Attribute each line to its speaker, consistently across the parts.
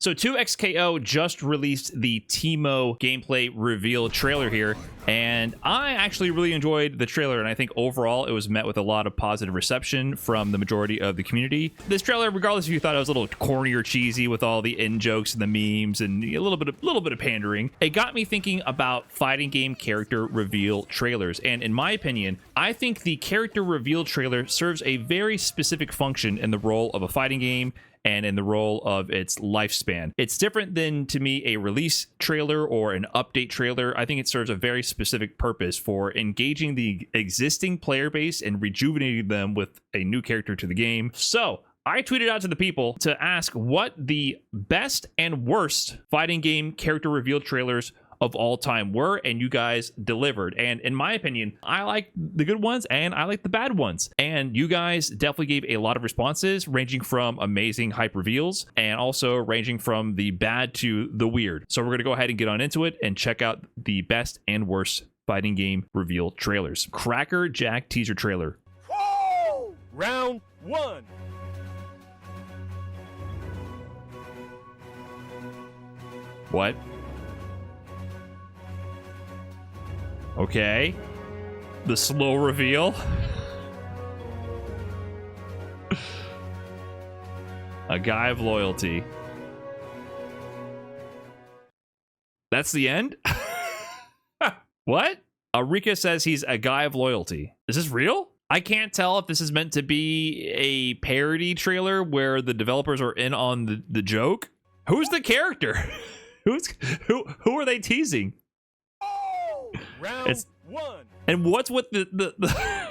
Speaker 1: So 2XKO just released the Teemo gameplay reveal trailer here, and I actually really enjoyed the trailer, and I think overall it was met with a lot of positive reception from the majority of the community. This trailer, regardless if you thought it was a little corny or cheesy with all the in-jokes and the memes and a little bit of pandering, it got me thinking about fighting game character reveal trailers. And in my opinion, I think the character reveal trailer serves a very specific function in the role of a fighting game and in the role of its lifespan. It's different than, to me, a release trailer or an update trailer. I think it serves a very specific purpose for engaging the existing player base and rejuvenating them with a new character to the game. So I tweeted out to the people to ask what the best and worst fighting game character reveal trailers of all time were, and you guys delivered. And in my opinion, I like the good ones and I like the bad ones, and you guys definitely gave a lot of responses, ranging from amazing hype reveals and also ranging from the bad to the weird. So we're gonna go ahead and get on into it and check out the best and worst fighting game reveal trailers. Cracker Jack teaser trailer.
Speaker 2: Whoa! Round 1.
Speaker 1: What? Okay. The slow reveal. A guy of loyalty. That's the end? What? Arika says he's a guy of loyalty. Is this real? I can't tell if this is meant to be a parody trailer where the developers are in on the joke. Who's the character? Who are they teasing?
Speaker 2: Round 1.
Speaker 1: And what's with the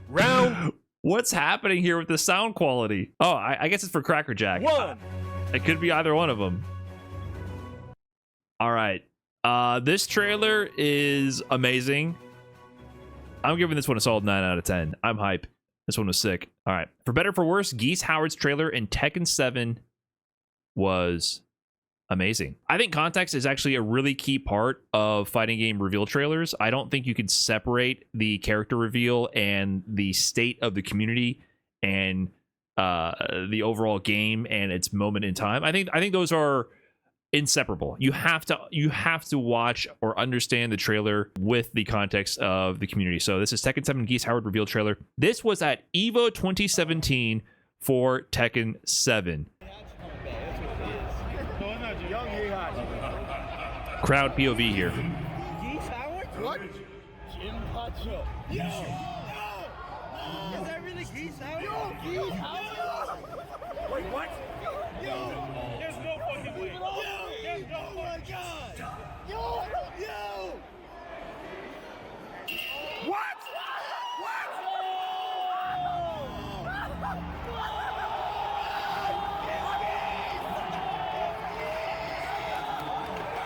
Speaker 2: Round.
Speaker 1: What's happening here with the sound quality? Oh, I guess it's for Cracker Jack.
Speaker 2: 1.
Speaker 1: It could be either one of them. All right. This trailer is amazing. I'm giving this one a solid 9 out of 10. I'm hype. This one was sick. All right. For better or for worse, Geese Howard's trailer in Tekken 7 was amazing. I think context is actually a really key part of fighting game reveal trailers. I don't think you can separate the character reveal and the state of the community and the overall game and its moment in time. I think those are inseparable. You have to watch or understand the trailer with the context of the community. So this is Tekken 7 Geese Howard reveal trailer. This was at EVO 2017 for Tekken 7. Crowd POV here.
Speaker 3: Geese Howard? What? Yo! Is that really Geese Howard? Yo, Geese Howard?
Speaker 2: Wait, what?
Speaker 3: Yo!
Speaker 2: There's no fucking way.
Speaker 3: Yo!
Speaker 2: There's no
Speaker 3: Oh my god! Yo! Yo!
Speaker 2: What?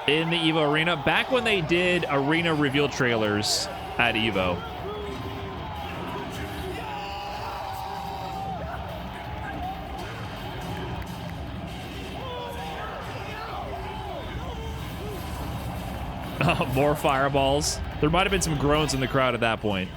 Speaker 1: In the EVO arena, back when they did arena reveal trailers at EVO. More fireballs. There might have been some groans in the crowd at that point.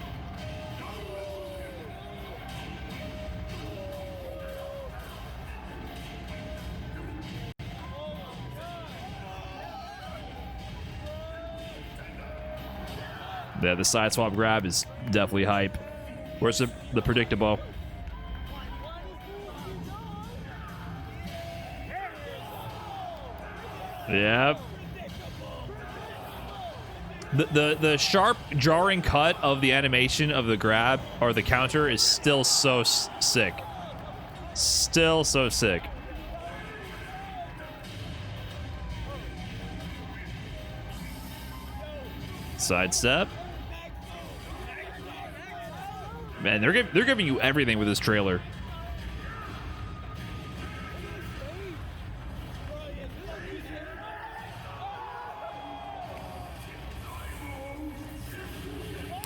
Speaker 1: Yeah, the side swap grab is definitely hype. Where's the predictable? Yep. The sharp, jarring cut of the animation of the grab or the counter is still so sick. Still so sick. Sidestep. Man, they're giving you everything with this trailer.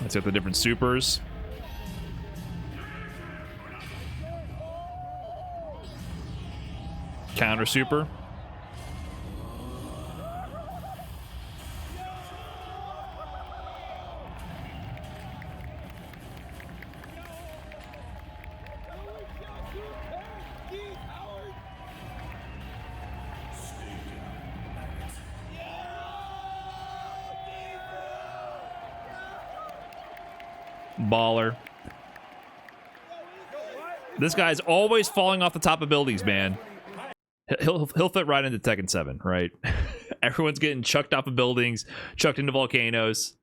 Speaker 1: Let's get the different supers. Counter super. Baller. This guy's always falling off the top of buildings, man. He'll fit right into Tekken 7, right? Everyone's getting chucked off of buildings, chucked into volcanoes.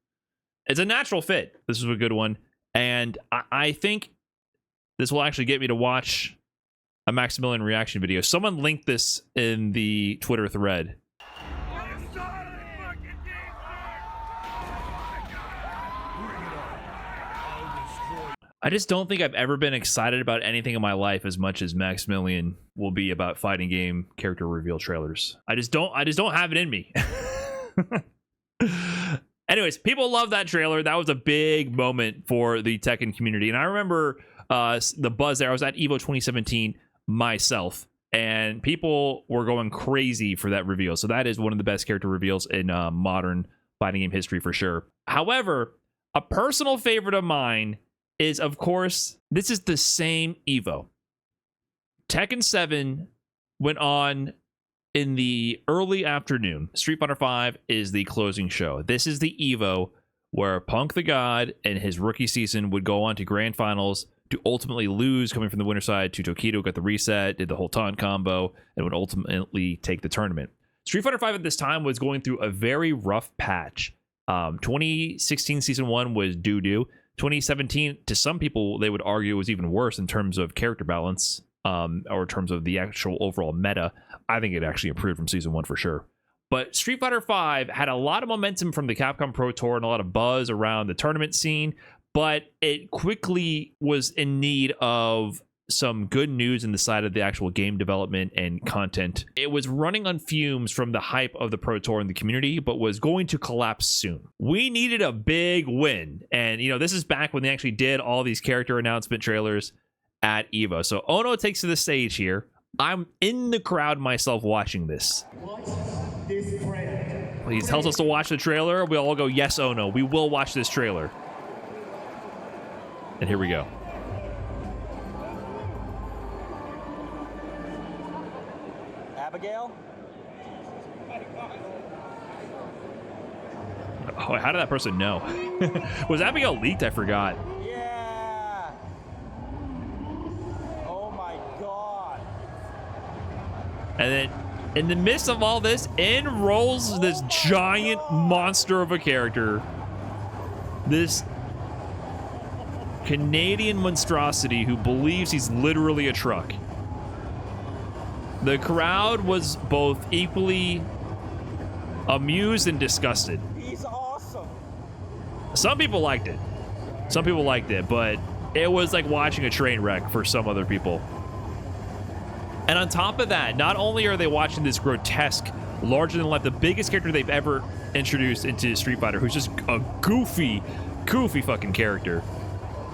Speaker 1: It's a natural fit. This is a good one. And I think this will actually get me to watch a Maximilian reaction video. Someone linked this in the Twitter thread. I just don't think I've ever been excited about anything in my life as much as Maximilian will be about fighting game character reveal trailers. I just don't have it in me. Anyways, people love that trailer. That was a big moment for the Tekken community. And I remember the buzz there. I was at EVO 2017 myself, and people were going crazy for that reveal. So that is one of the best character reveals in modern fighting game history for sure. However, a personal favorite of mine is, of course, this is the same EVO. Tekken 7 went on in the early afternoon. Street Fighter V is the closing show. This is the EVO where Punk the God and his rookie season would go on to grand finals to ultimately lose, coming from the winner side to Tokido, got the reset, did the whole taunt combo, and would ultimately take the tournament. Street Fighter V at this time was going through a very rough patch. 2016 Season 1 was doo-doo. 2017, to some people, they would argue was even worse in terms of character balance, or in terms of the actual overall meta. I think it actually improved from Season 1 for sure. But Street Fighter V had a lot of momentum from the Capcom Pro Tour and a lot of buzz around the tournament scene, but it quickly was in need of some good news in the side of the actual game development and content. It was running on fumes from the hype of the Pro Tour and the community, but was going to collapse soon. We needed a big win. And, you know, this is back when they actually did all these character announcement trailers at EVO. So Ono takes to the stage here. I'm in the crowd myself watching this. He tells us to watch the trailer. We all go, yes, Ono, we will watch this trailer. And here we go.
Speaker 3: Abigail?
Speaker 1: Oh, how did that person know? Was Abigail leaked? I forgot.
Speaker 3: Yeah! Oh my god!
Speaker 1: And then, in the midst of all this, in rolls this giant monster of a character. This Canadian monstrosity who believes he's literally a truck. The crowd was both equally amused and disgusted.
Speaker 3: He's awesome!
Speaker 1: Some people liked it. Some people liked it, but it was like watching a train wreck for some other people. And on top of that, not only are they watching this grotesque, larger than life, the biggest character they've ever introduced into Street Fighter, who's just a goofy fucking character.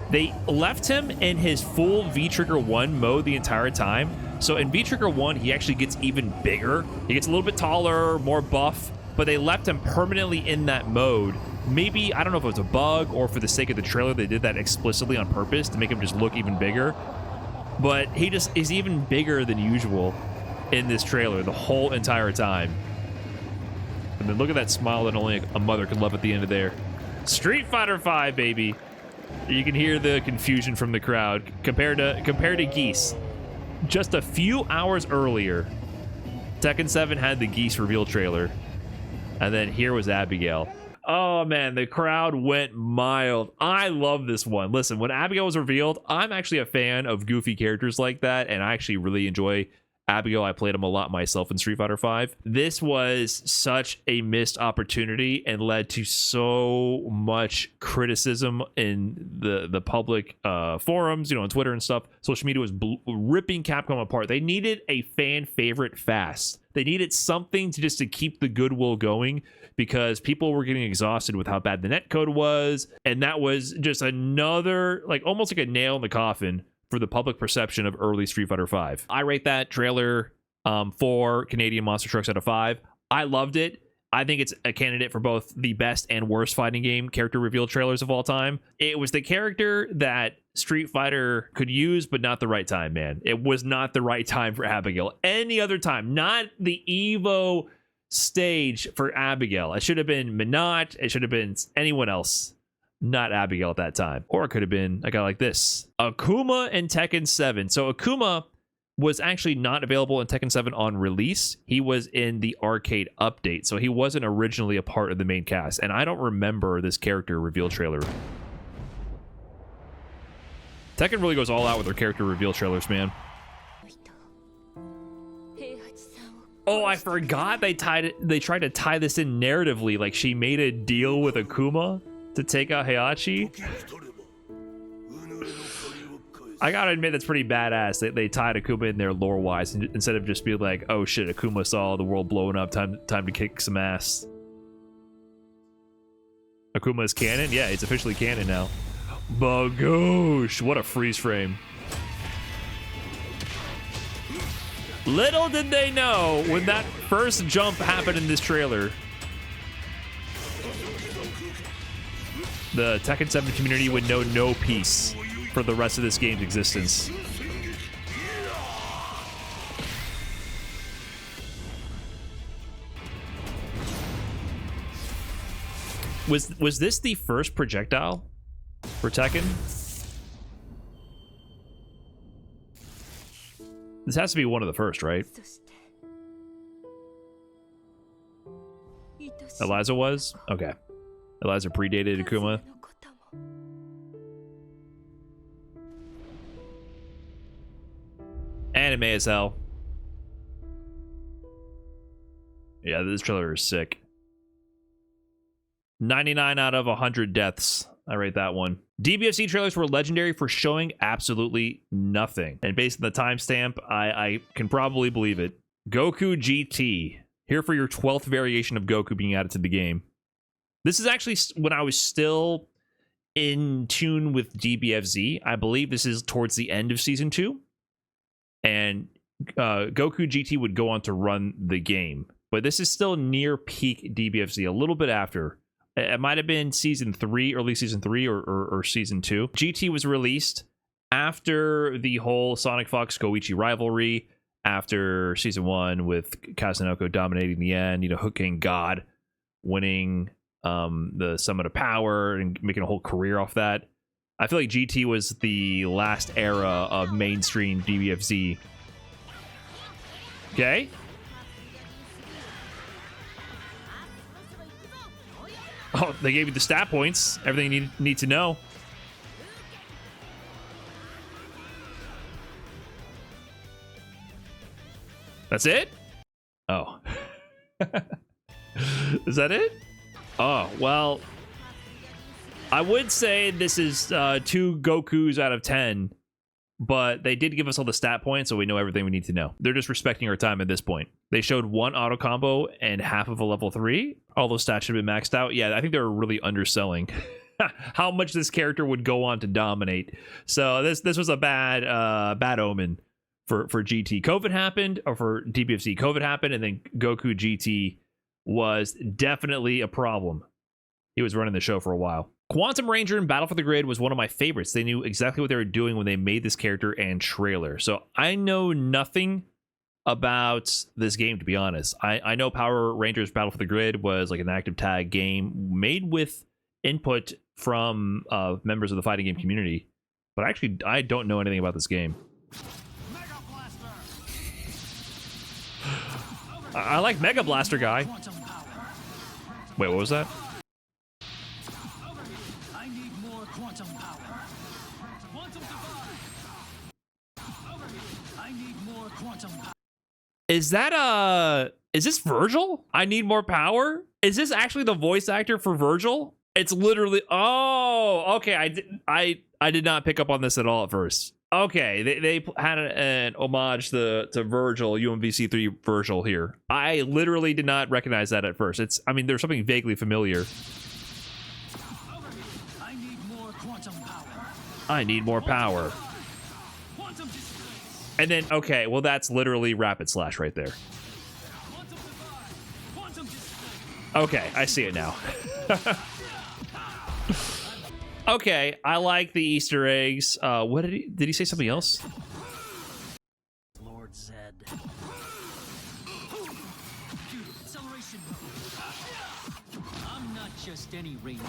Speaker 1: They left him in his full V-Trigger 1 mode the entire time. So in V-Trigger 1, he actually gets even bigger. He gets a little bit taller, more buff, but they left him permanently in that mode. Maybe, I don't know if it was a bug or for the sake of the trailer, they did that explicitly on purpose to make him just look even bigger. But he just is even bigger than usual in this trailer the whole entire time. And then look at that smile that only a mother could love at the end of there. Street Fighter V, baby. You can hear the confusion from the crowd compared to Geese. Just a few hours earlier, Tekken 7 had the Geese reveal trailer, and then here was Abigail. Oh man, the crowd went mild. I love this one. Listen, when Abigail was revealed, I'm actually a fan of goofy characters like that, and I actually really enjoy Abigail. I played him a lot myself in Street Fighter V. This was such a missed opportunity and led to so much criticism in the public forums, you know, on Twitter and stuff. Social media was ripping Capcom apart. They needed a fan favorite fast. They needed something to keep the goodwill going, because people were getting exhausted with how bad the netcode was, and that was just another, like, almost like a nail in the coffin for the public perception of early Street Fighter V. I rate that trailer 4 Canadian monster trucks out of 5. I loved it. I think it's a candidate for both the best and worst fighting game character reveal trailers of all time. It was the character that Street Fighter could use, but not the right time, man. It was not the right time for Abigail. Any other time, not the EVO stage for Abigail. It should have been Minot. It should have been anyone else. not Abigail at that time. Or it could have been a guy like this. Akuma in Tekken 7. So Akuma was actually not available in Tekken 7 on release. He was in the arcade update, so he wasn't originally a part of the main cast. And I don't remember this character reveal trailer. Tekken really goes all out with their character reveal trailers, man. Oh, I forgot they tried to tie this in narratively. Like, she made a deal with Akuma to take out Heihachi. I gotta admit, that's pretty badass. They tied Akuma in there lore-wise instead of just being like, oh shit, Akuma saw the world blowing up, time to kick some ass. Akuma is canon? Yeah, it's officially canon now. Bagoosh! What a freeze frame. Little did they know when that first jump happened in this trailer, the Tekken 7 community would know no peace for the rest of this game's existence. Was this the first projectile for Tekken? This has to be one of the first, right? Eliza was? Okay. Eliza predated Akuma. Anime as hell. Yeah, this trailer is sick. 99 out of 100 deaths. I rate that one. DBFZ trailers were legendary for showing absolutely nothing. And based on the timestamp, I can probably believe it. Goku GT. Here for your 12th variation of Goku being added to the game. This is actually when I was still in tune with DBFZ. I believe this is towards the end of Season 2. And Goku GT would go on to run the game. But this is still near peak DBFZ, a little bit after. It might have been Season 3, early Season 3 or Season 2. GT was released after the whole Sonic Fox Goichi rivalry, after Season 1 with Kazunoko dominating the end, you know, Hook King God winning the Summit of Power and making a whole career off that. I feel like GT was the last era of mainstream DBFZ. Okay? Oh, they gave you the stat points. Everything you need to know. That's it? Oh. Is that it? Oh, well, I would say this is 2 Gokus out of 10, but they did give us all the stat points, so we know everything we need to know. They're just respecting our time at this point. They showed 1 auto combo and half of a level 3. All those stats should have been maxed out. Yeah, I think they were really underselling how much this character would go on to dominate. So this was a bad omen for GT. COVID happened, or for DBFZ. COVID happened, and then Goku GT was definitely a problem. He was running the show for a while. Quantum Ranger in Battle for the Grid was one of my favorites. They knew exactly what they were doing when they made this character and trailer. So I know nothing about this game, to be honest. I know Power Rangers Battle for the Grid was like an active tag game made with input from members of the fighting game community. But actually, I don't know anything about this game. I like Mega Blaster guy. Wait, what was that? Is that is this Virgil? I need more power? Is this actually the voice actor for Virgil? It's literally, oh, okay. I did not pick up on this at all at first. Okay, they had an homage to Virgil, UMVC3 Virgil here. I literally did not recognize that at first. I mean, there's something vaguely familiar. I need more power. And then, okay, well, that's literally Rapid Slash right there. Okay, I see it now. Okay, I like the Easter eggs. What did he say something else?
Speaker 4: Lord Zed. Acceleration. I'm not just any ranger.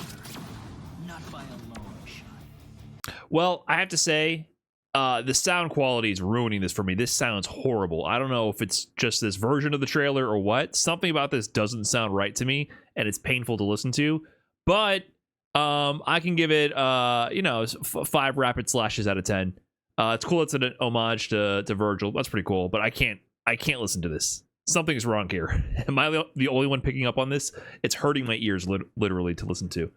Speaker 4: Not by a long shot.
Speaker 1: Well, I have to say, the sound quality is ruining this for me. This sounds horrible. I don't know if it's just this version of the trailer or what. Something about this doesn't sound right to me, and it's painful to listen to. But I can give it, 5 rapid slashes out of 10. It's cool. It's an homage to Virgil. That's pretty cool. But I can't listen to this. Something's wrong here. Am I the only one picking up on this? It's hurting my ears literally to listen to.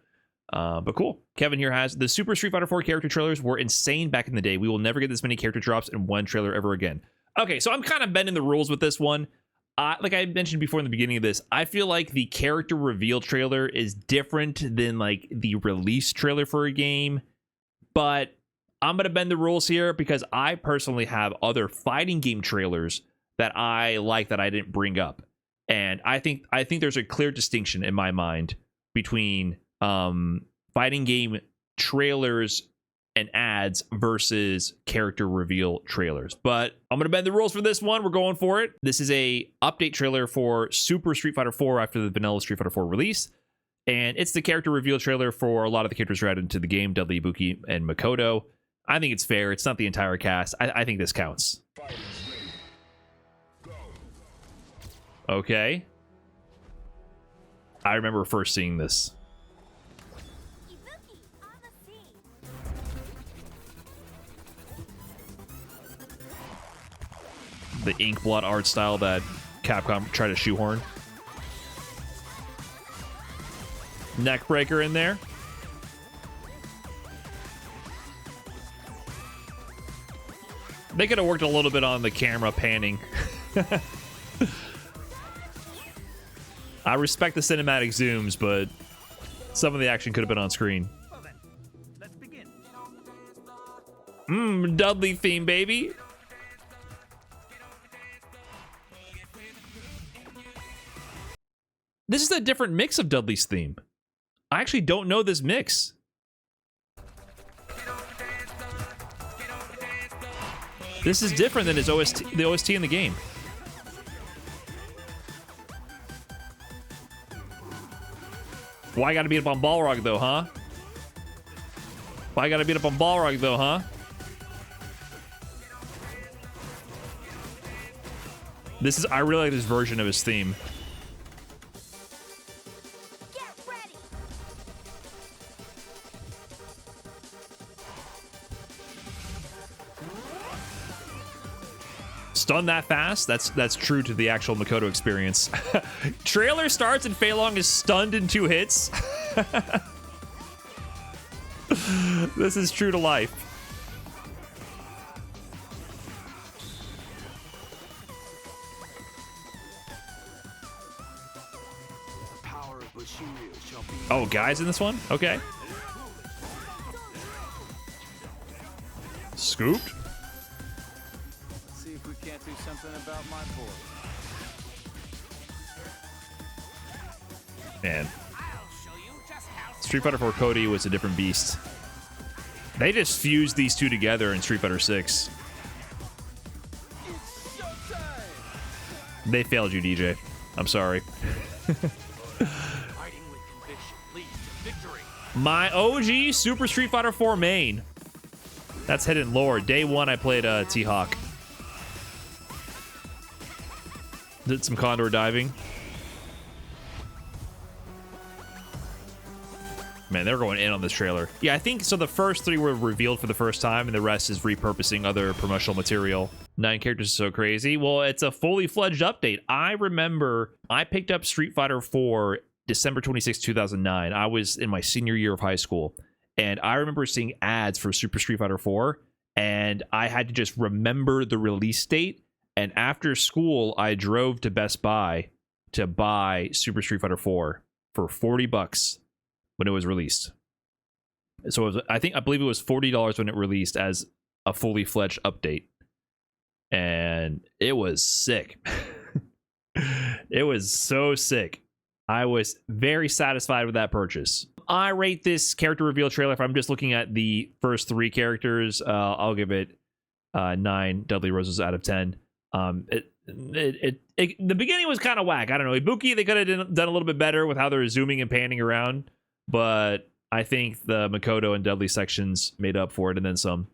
Speaker 1: But cool. Kevin here has the Super Street Fighter 4 character trailers were insane back in the day. We will never get this many character drops in one trailer ever again. Okay, so I'm kind of bending the rules with this one. Like I mentioned before in the beginning of this, I feel like the character reveal trailer is different than like the release trailer for a game. But I'm going to bend the rules here because I personally have other fighting game trailers that I like that I didn't bring up. And I think there's a clear distinction in my mind between fighting game trailers and ads versus character reveal trailers. But I'm gonna bend the rules for this one. We're going for it. This is a update trailer for Super Street Fighter 4 after the vanilla Street Fighter 4 release, and it's the character reveal trailer for a lot of the characters who are added into the game: Dudley, Ibuki, and Makoto. I think it's fair. It's not the entire cast. I think this counts. Okay. I remember first seeing this. The ink blot art style that Capcom tried to shoehorn. Neck breaker in there. They could have worked a little bit on the camera panning. I respect the cinematic zooms, but some of the action could have been on screen.
Speaker 4: Well then, let's begin.
Speaker 1: Dudley theme, baby. This is a different mix of Dudley's theme. I actually don't know this mix. This is different than his OST, the OST in the game. Why I gotta beat up on Balrog though, huh? Why I gotta beat up on Balrog though, huh? I really like this version of his theme. Stun that fast? That's true to the actual Makoto experience. Trailer starts and Fei Long is stunned in 2 hits. This is true to life. Oh, guys in this one? Okay. Scooped.
Speaker 4: See if we can't do something about my boy.
Speaker 1: Man. Street Fighter 4 Cody was a different beast. They just fused these two together in Street Fighter 6. They failed you, DJ. I'm sorry. My OG Super Street Fighter 4 main. That's hidden lore. Day 1, I played T-Hawk. Did some condor diving. Man, they're going in on this trailer. Yeah, I think so. The first 3 were revealed for the first time, and the rest is repurposing other promotional material. 9 characters is so crazy. Well, it's a fully fledged update. I remember I picked up Street Fighter 4 December 26, 2009. I was in my senior year of high school, and I remember seeing ads for Super Street Fighter 4, and I had to just remember the release date. And after school, I drove to Best Buy to buy Super Street Fighter 4 for $40 when it was released. So it was, I believe it was $40 when it released as a fully fledged update. And it was sick. It was so sick. I was very satisfied with that purchase. I rate this character reveal trailer, if I'm just looking at the first 3 characters, I'll give it 9 Dudley Roses out of 10. The beginning was kind of whack. I don't know. Ibuki, they could have done a little bit better with how they're zooming and panning around, but I think the Makoto and Dudley sections made up for it, and then some.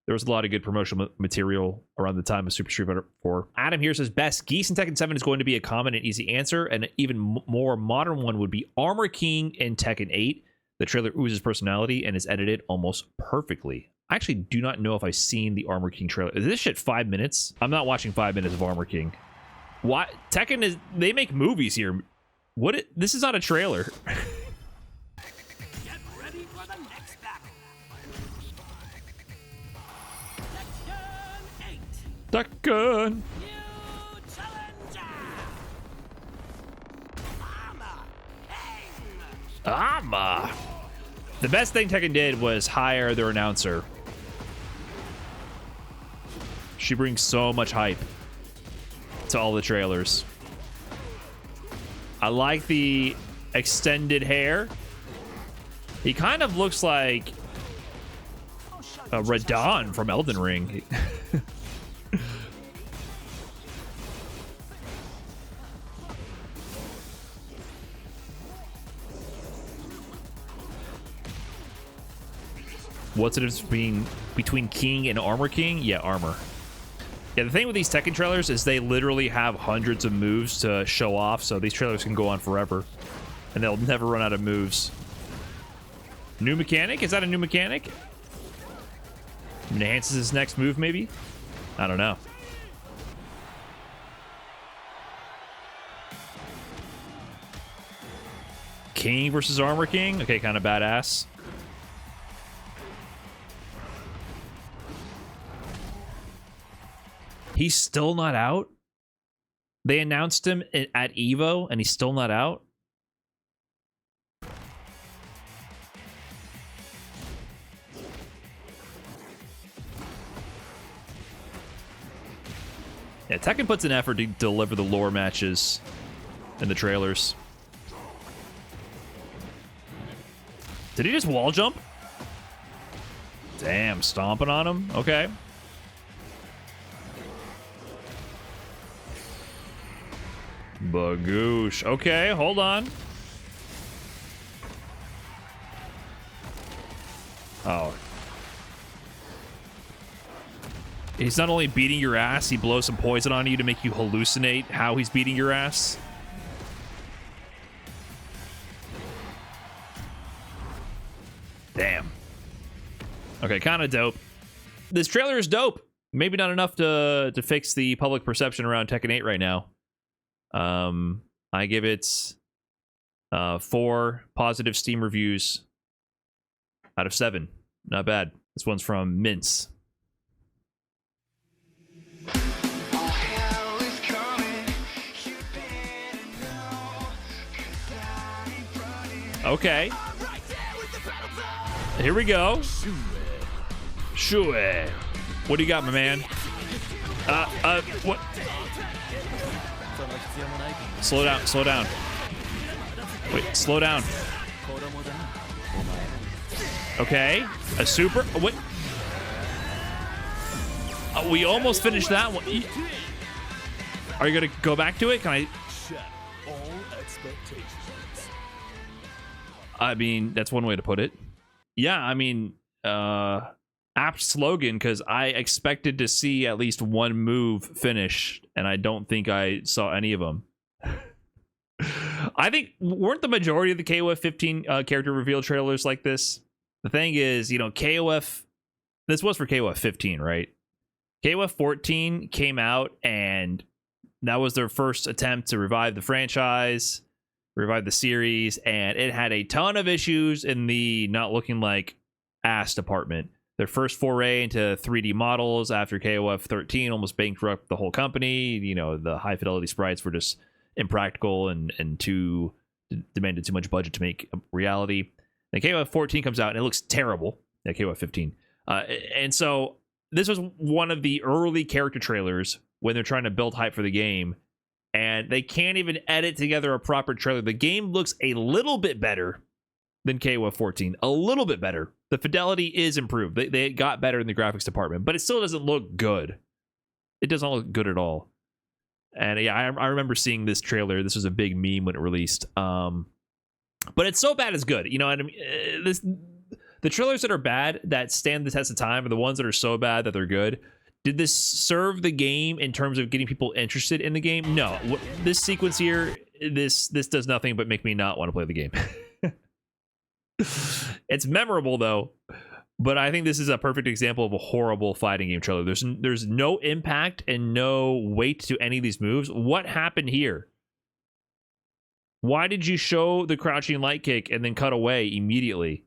Speaker 1: There was a lot of good promotional material around the time of Super Street Fighter 4. Adam here says, best Geese in Tekken 7 is going to be a common and easy answer. An even more modern one would be Armor King in Tekken 8. The trailer oozes personality and is edited almost perfectly. I actually do not know if I've seen the Armor King trailer. Is this shit 5 minutes? I'm not watching 5 minutes of Armor King. Why? Tekken is... They make movies here. What? This is not a trailer.
Speaker 2: Get ready for the next battle.
Speaker 1: Tekken.
Speaker 2: New challenger.
Speaker 1: Ama. The best thing Tekken did was hire their announcer. She brings so much hype to all the trailers. I like the extended hair. He kind of looks like Radon from Elden Ring. What's the difference between King and Armor King? Yeah, armor. Yeah, the thing with these Tekken trailers is they literally have hundreds of moves to show off, so these trailers can go on forever. And they'll never run out of moves. New mechanic? Is that a new mechanic? Enhances his next move, maybe? I don't know. King versus Armor King? Okay, kind of badass. He's still not out? They announced him at EVO, and he's still not out? Yeah, Tekken puts an effort to deliver the lore matches in the trailers. Did he just wall jump? Damn, stomping on him? Okay. Bagoosh. Okay, hold on. Oh. He's not only beating your ass, he blows some poison on you to make you hallucinate how he's beating your ass. Damn. Okay, kind of dope. This trailer is dope. Maybe not enough to fix the public perception around Tekken 8 right now. I give it 4 positive Steam reviews out of 7. Not bad. This one's from Mince. Okay. Here we go. Shun'ei. What do you got, my man? What? Slow down, slow down. Wait, slow down. Okay. A super. What? We almost finished that one. Are you gonna go back to it? Can I mean, that's one way to put it. Yeah, I mean, apt slogan, because I expected to see at least one move finish, and I don't think I saw any of them. I think, weren't the majority of the KOF 15 character reveal trailers like this? The thing is, you know, this was for KOF 15, right? KOF 14 came out, and that was their first attempt to revive the franchise, revive the series, and it had a ton of issues in the not looking like ass department. Their first foray into 3D models after KOF 13 almost bankrupted the whole company. You know, the high fidelity sprites were just impractical and demanded too much budget to make a reality. Then KOF 14 comes out and it looks terrible. Yeah, KOF 15. And so this was one of the early character trailers when they're trying to build hype for the game, and they can't even edit together a proper trailer. The game looks a little bit better than KOF 14. A little bit better. The fidelity is improved. They got better in the graphics department, but it still doesn't look good. It doesn't look good at all. And yeah, I remember seeing this trailer. This was a big meme when it released. But it's so bad it's good. You know what I mean? The trailers that are bad, that stand the test of time, are the ones that are so bad that they're good. Did this serve the game in terms of getting people interested in the game? No. This sequence here, this does nothing but make me not want to play the game. It's memorable though, but I think this is a perfect example of a horrible fighting game trailer. There's no impact and no weight to any of these moves. What happened here? Why did you show the crouching light kick and then cut away immediately?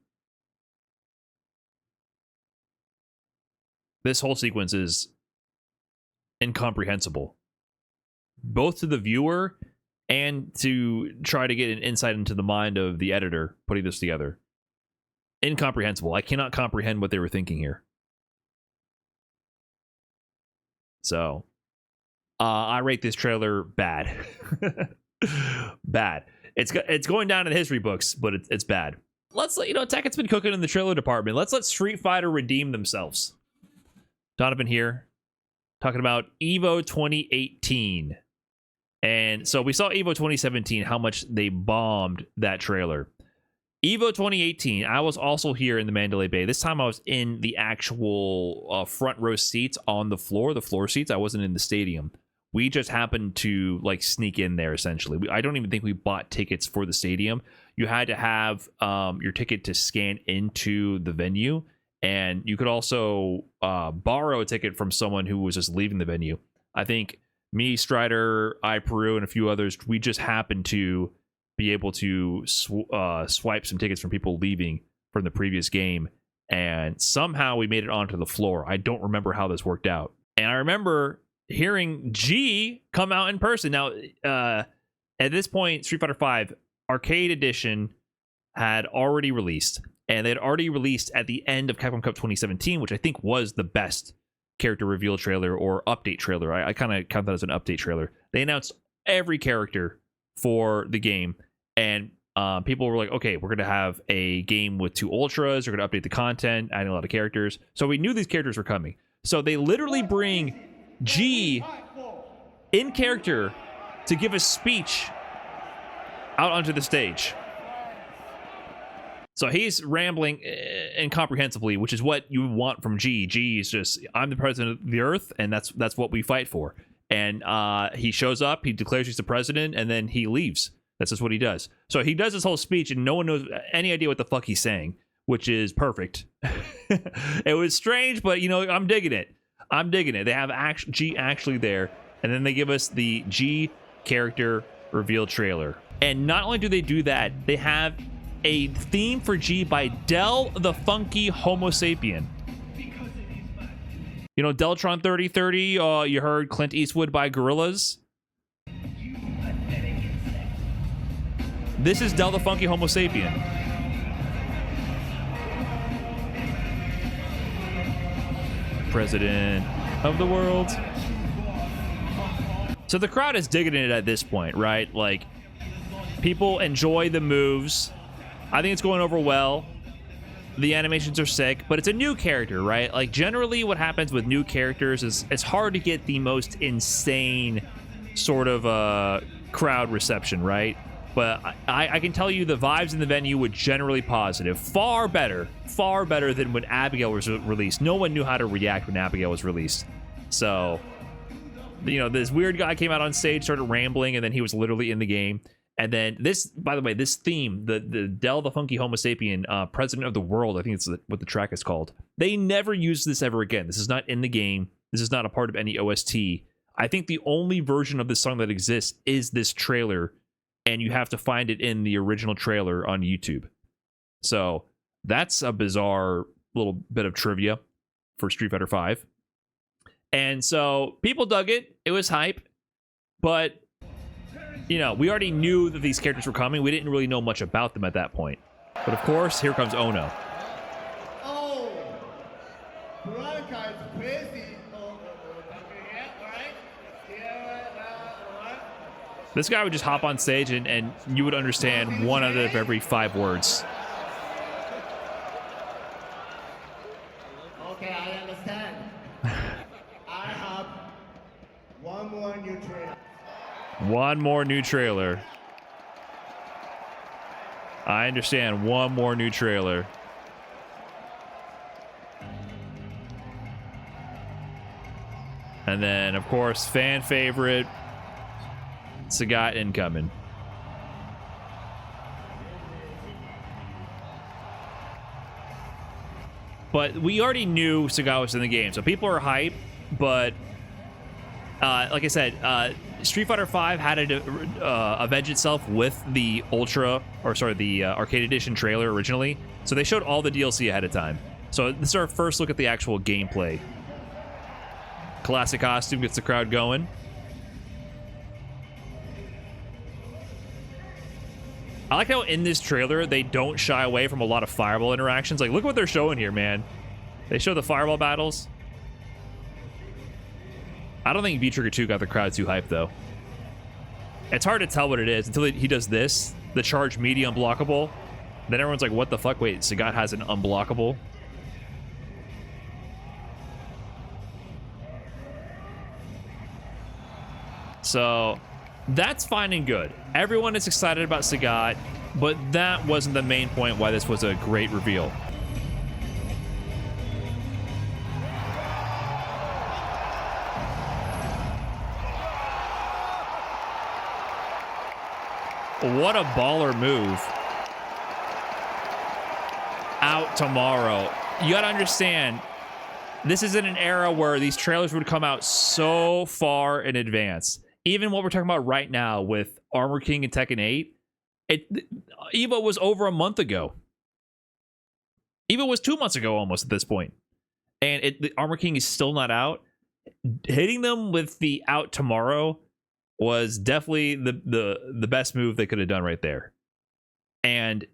Speaker 1: This whole sequence is incomprehensible, both to the viewer and to try to get an insight into the mind of the editor putting this together. Incomprehensible. I cannot comprehend what they were thinking here. So, I rate this trailer bad. Bad. It's going down in the history books, but it's bad. Let's let Tekken's been cooking in the trailer department. Let's let Street Fighter redeem themselves. Donovan here, talking about EVO 2018. And so we saw EVO 2017, how much they bombed that trailer. EVO 2018, I was also here in the Mandalay Bay. This time I was in the actual front row seats on the floor seats. I wasn't in the stadium. We just happened to like sneak in there essentially. I don't even think we bought tickets for the stadium. You had to have your ticket to scan into the venue. And you could also borrow a ticket from someone who was just leaving the venue. I think me, Strider, Peru, and a few others, we just happened to be able to swipe some tickets from people leaving from the previous game. And somehow we made it onto the floor. I don't remember how this worked out. And I remember hearing G come out in person. Now, at this point, Street Fighter V Arcade Edition had already released. And they had already released at the end of Capcom Cup 2017, which I think was the best character reveal trailer or update trailer. I kind of count that as an update trailer. They announced every character for the game, and people were like, okay, we're going to have a game with 2 Ultras. We're going to update the content, adding a lot of characters. So we knew these characters were coming. So they literally bring G in character to give a speech out onto the stage. So he's rambling incomprehensibly, which is what you want from G. G is just, I'm the president of the Earth, and that's what we fight for. And he shows up, he declares he's the president, and then he leaves. That's just what he does. So he does this whole speech, and no one knows any idea what the fuck he's saying, which is perfect. It was strange, but I'm digging it. I'm digging it. They have G actually there, and then they give us the G character reveal trailer. And not only do they do that, they have a theme for G by Del the Funky Homo Sapien. Deltron 3030, you heard Clint Eastwood by Gorillaz. This is Del the Funky Homo Sapien. President of the world. So the crowd is digging it at this point, right? Like, people enjoy the moves. I think it's going over well. The animations are sick, but it's a new character, right? Like, generally what happens with new characters is it's hard to get the most insane sort of crowd reception, right? But I can tell you the vibes in the venue were generally positive. Far better than when Abigail was released. No one knew how to react when Abigail was released. So, this weird guy came out on stage, started rambling, and then he was literally in the game. And then this, by the way, this theme, the Del the Funky Homo Sapien, President of the World, I think it's what the track is called. They never used this ever again. This is not in the game. This is not a part of any OST. I think the only version of this song that exists is this trailer, and you have to find it in the original trailer on YouTube. So that's a bizarre little bit of trivia for Street Fighter V. And so people dug it. It was hype. But we already knew that these characters were coming. We didn't really know much about them at that point. But of course, here comes Ono.
Speaker 5: Oh, Veronica is crazy.
Speaker 1: This guy would just hop on stage and you would understand 1 out of every 5 words.
Speaker 5: Okay, I understand. I have one more new trailer.
Speaker 1: One more new trailer. I understand. One more new trailer. And then, of course, fan favorite, Sagat incoming. But we already knew Sagat was in the game, so people are hype. But like I said, Street Fighter V had to avenge itself with the the Arcade Edition trailer originally. So they showed all the DLC ahead of time. So this is our first look at the actual gameplay. Classic costume gets the crowd going. I like how in this trailer they don't shy away from a lot of fireball interactions. Like, look what they're showing here, man. They show the fireball battles. I don't think V-Trigger 2 got the crowd too hyped, though. It's hard to tell what it is until he does this, the charge media unblockable. Then everyone's like, what the fuck? Wait, Sagat has an unblockable? So that's fine and good. Everyone is excited about Sagat, but that wasn't the main point why this was a great reveal. What a baller move. Out tomorrow. You gotta understand, this is in an era where these trailers would come out so far in advance. Even what we're talking about right now with Armor King and Tekken 8, EVO was over a month ago. EVO was 2 months ago almost at this point. And the Armor King is still not out. Hitting them with the out tomorrow was definitely the best move they could have done right there. And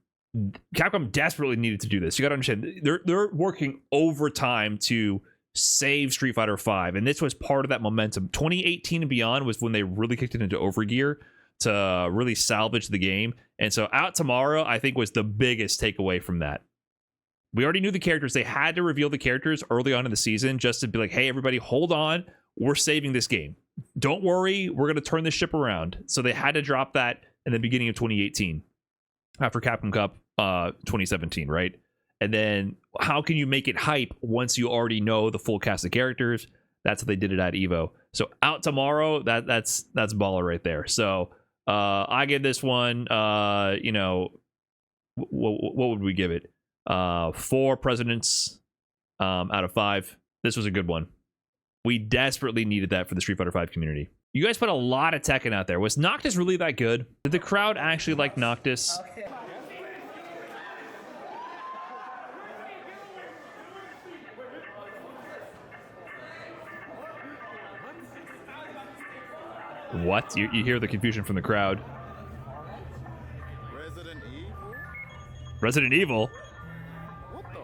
Speaker 1: Capcom desperately needed to do this. You got to understand, they're working overtime to save Street Fighter V, and this was part of that momentum. 2018 and beyond was when they really kicked it into overgear to really salvage the game. And so out tomorrow, I think, was the biggest takeaway from that. We already knew the characters. They had to reveal the characters early on in the season just to be like, hey, everybody, hold on. We're saving this game. Don't worry. We're going to turn this ship around. So they had to drop that in the beginning of 2018 after Capcom Cup 2017, right? And then how can you make it hype once you already know the full cast of characters? That's what they did it at EVO. So out tomorrow, that's baller right there. So I give this one, you know, what would we give it? 4 presidents out of 5. This was a good one. We desperately needed that for the Street Fighter V community. You guys put a lot of Tekken out there. Was Noctis really that good? Did the crowd actually like Noctis?
Speaker 5: Okay.
Speaker 1: What? You hear the confusion from the crowd.
Speaker 4: Resident Evil?
Speaker 1: Resident Evil?
Speaker 4: What the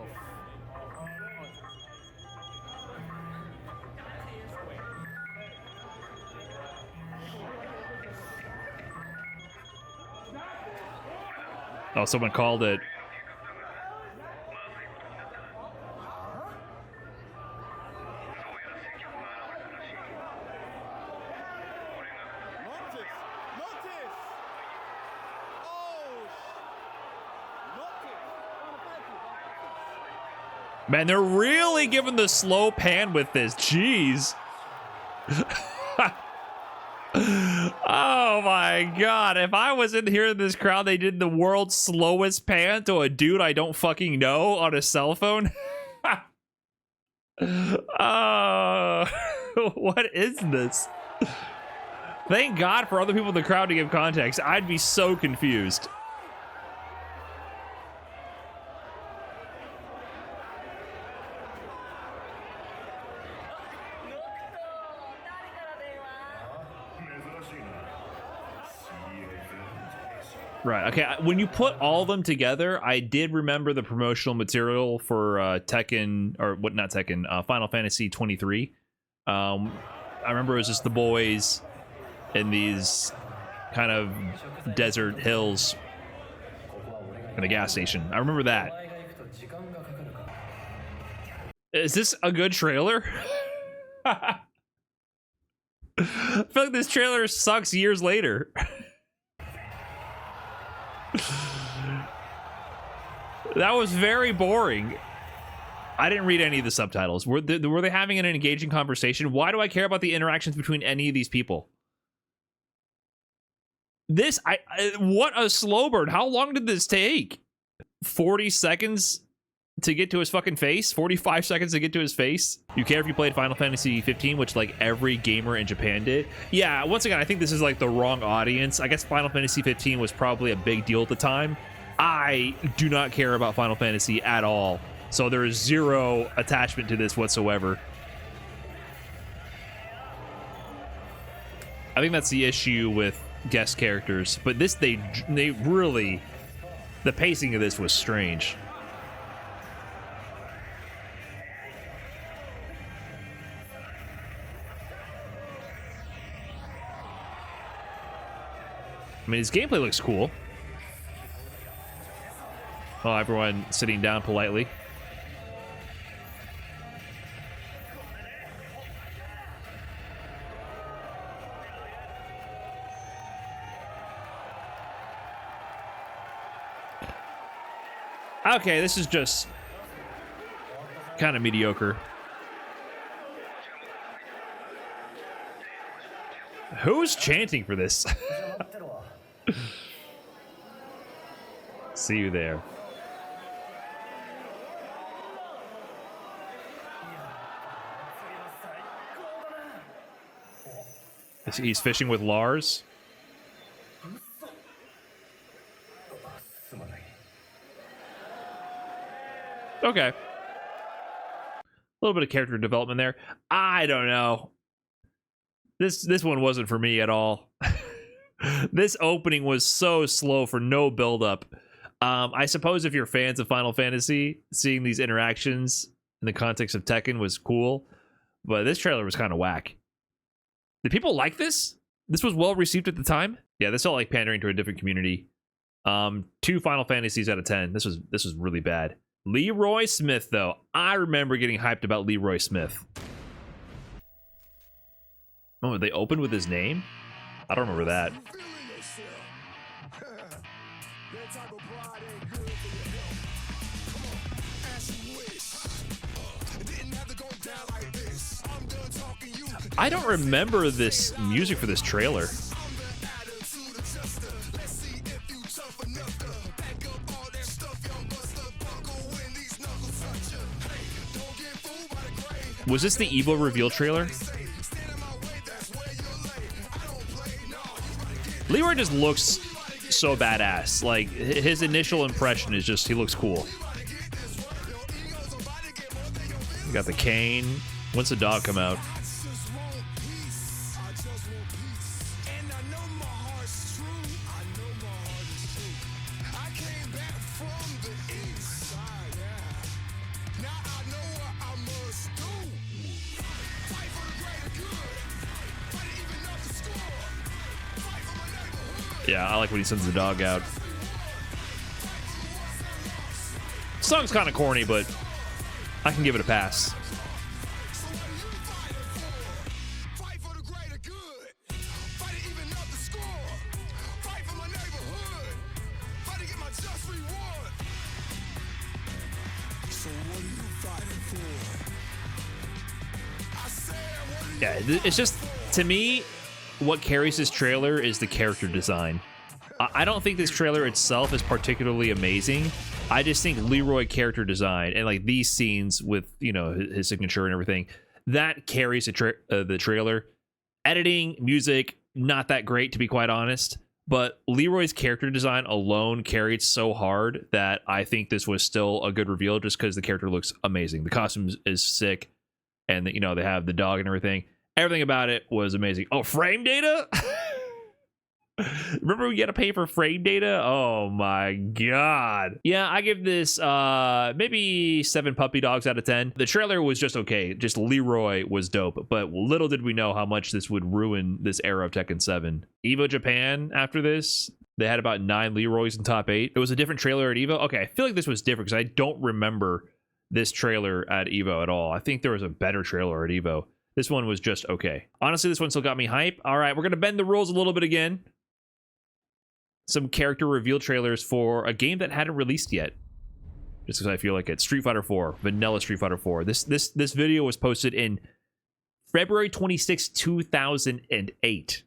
Speaker 1: Oh, someone called it.
Speaker 4: Noctis! Noctis! Oh! Noctis!
Speaker 1: Man, they're really giving the slow pan with this. Jeez. Oh my god. If I was in here in this crowd, they did the world's slowest pan to a dude I don't fucking know on a cell phone. What is this? Thank God for other people in the crowd to give context. I'd be so confused. Right, okay, when you put all of them together, I did remember the promotional material for Tekken, or what, not Tekken, Final Fantasy 23. I remember it was just the boys in these kind of desert hills in a gas station. I remember that. Is this a good trailer? I feel like this trailer sucks years later. That was very boring. I didn't read any of the subtitles. Were they having an engaging conversation? Why do I care about the interactions between any of these people? This, what a slow burn. How long did this take? 40 seconds to get to his fucking face? 45 seconds to get to his face? You care if you played Final Fantasy 15, which like every gamer in Japan did? Yeah, once again, I think this is like the wrong audience. I guess Final Fantasy 15 was probably a big deal at the time. I do not care about Final Fantasy at all. So there is zero attachment to this whatsoever. I think that's the issue with guest characters. But this, they really... The pacing of this was strange. I mean, his gameplay looks cool. Oh, everyone sitting down politely. Okay, this is just kind of mediocre. Who's chanting for this? See you there. He's fishing with Lars. Okay. A little bit of character development there. I don't know. This one wasn't for me at all. This opening was so slow for no build-up. I suppose if you're fans of Final Fantasy, seeing these interactions in the context of Tekken was cool, but this trailer was kind of whack. Did people like this? This was well received at the time? Yeah, this felt like pandering to a different community. 2 Final Fantasies out of 10. This was really bad. Leroy Smith, though. I remember getting hyped about Leroy Smith. Oh, they opened with his name? I don't remember that. I don't remember this music for this trailer. Was this the Evo reveal trailer? Leroy just looks so badass. Like, his initial impression is just, he looks cool. We got the cane. When's the dog come out? Yeah, I like when he sends the dog out. Song's kind of corny, but I can give it a pass. Yeah, it's just, to me, what carries this trailer is the character design. I don't think this trailer itself is particularly amazing. I just think Leroy character design and like these scenes with, you know, his signature and everything, that carries the trailer. Editing, music, not that great to be quite honest, but Leroy's character design alone carried so hard that I think this was still a good reveal just because the character looks amazing. The costume is sick, and you know, they have the dog and everything. Everything about it was amazing. Oh, frame data? Remember we got to pay for frame data? Oh my god. Yeah, I give this maybe 7 puppy dogs out of 10. The trailer was just okay. Just Leroy was dope, but little did we know how much this would ruin this era of Tekken 7. Evo Japan, after this, they had about 9 Leroys in top 8. It was a different trailer at Evo. Okay, I feel like this was different because I don't remember this trailer at Evo at all. I think there was a better trailer at Evo. This one was just okay. Honestly, this one still got me hype. All right, we're going to bend the rules a little bit again. some character reveal trailers for a game that hadn't released yet. Just because I feel like it. Street Fighter 4, vanilla Street Fighter 4. This video was posted in February 26, 2008.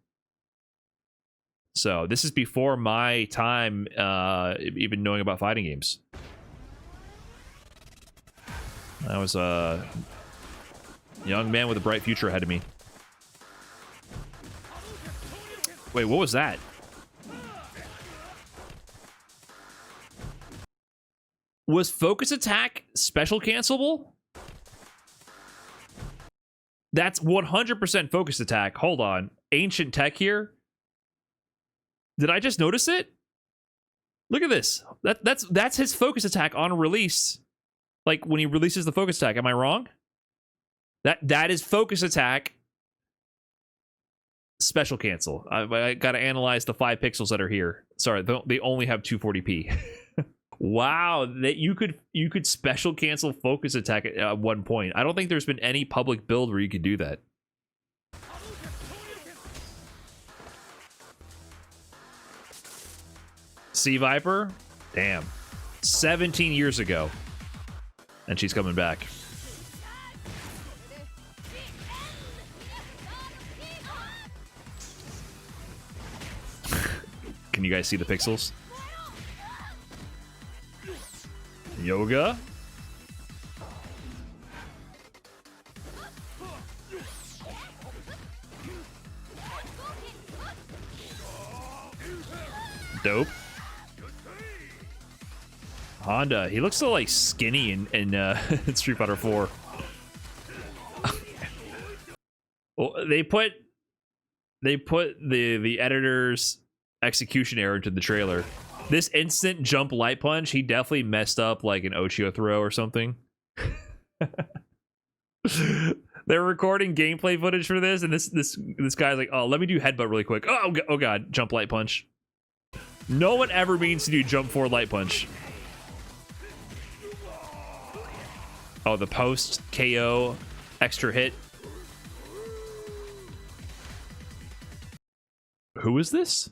Speaker 1: So this is before my time even knowing about fighting games. I was a young man with a bright future ahead of me. Wait, what was that? Was focus attack special cancelable? That's 100% focus attack. Hold on. Ancient tech here. Did I just notice it? Look at this. That's his focus attack on release. Like when he releases the focus attack. Am I wrong? That is focus attack. Special cancel. I gotta analyze the 5 pixels that are here. Sorry, they only have 240p. Wow, that you could special cancel focus attack at one point. I don't think there's been any public build where you could do that. Sea Viper? Damn. 17 years ago. And she's coming back. Can you guys see the pixels? Yoga. Dope. Honda. He looks so like skinny in Street Fighter 4. Well, they put the editor's execution error into the trailer. This instant jump light punch, he definitely messed up like an Ochio throw or something. They're recording gameplay footage for this, and this guy's like, oh, let me do headbutt really quick. Oh god, jump light punch. No one ever means to do jump forward light punch. Oh, the post KO extra hit. Who is this?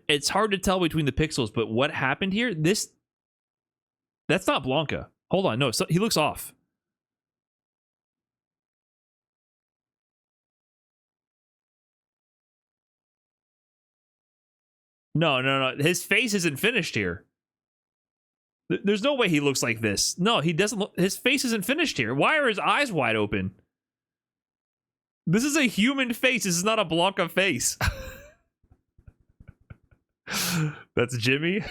Speaker 1: It's hard to tell between the pixels, but what happened here? That's not Blanca. Hold on, no, so he looks off. No. His face isn't finished here. There's no way he looks like this. No, he doesn't look. His face isn't finished here. Why are his eyes wide open? This is a human face. This is not a Blanca face. That's Jimmy.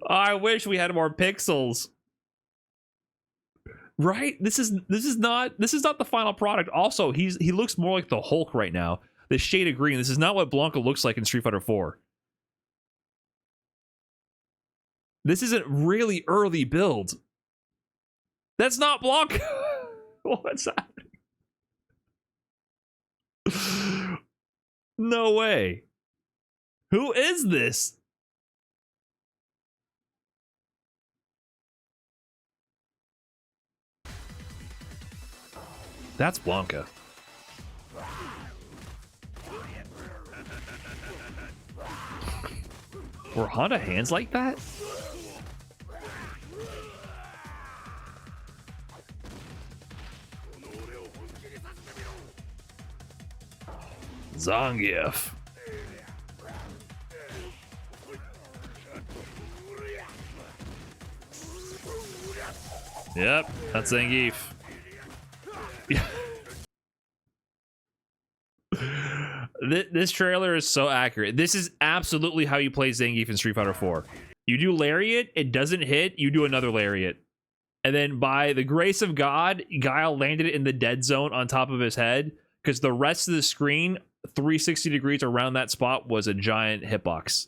Speaker 1: I wish we had more pixels. Right? This is not the final product. Also, he looks more like the Hulk right now. This shade of green. This is not what Blanca looks like in Street Fighter 4. This isn't really early build. That's not Blanca. What's happening? No way. Who is this? That's Blanca. Were Honda hands like that? Zangief. Yep, that's Zangief. This trailer is so accurate. This is absolutely how you play Zangief in Street Fighter 4. You do lariat, it doesn't hit, you do another lariat. And then by the grace of God, Guile landed it in the dead zone on top of his head, because the rest of the screen, 360 degrees around that spot, was a giant hitbox.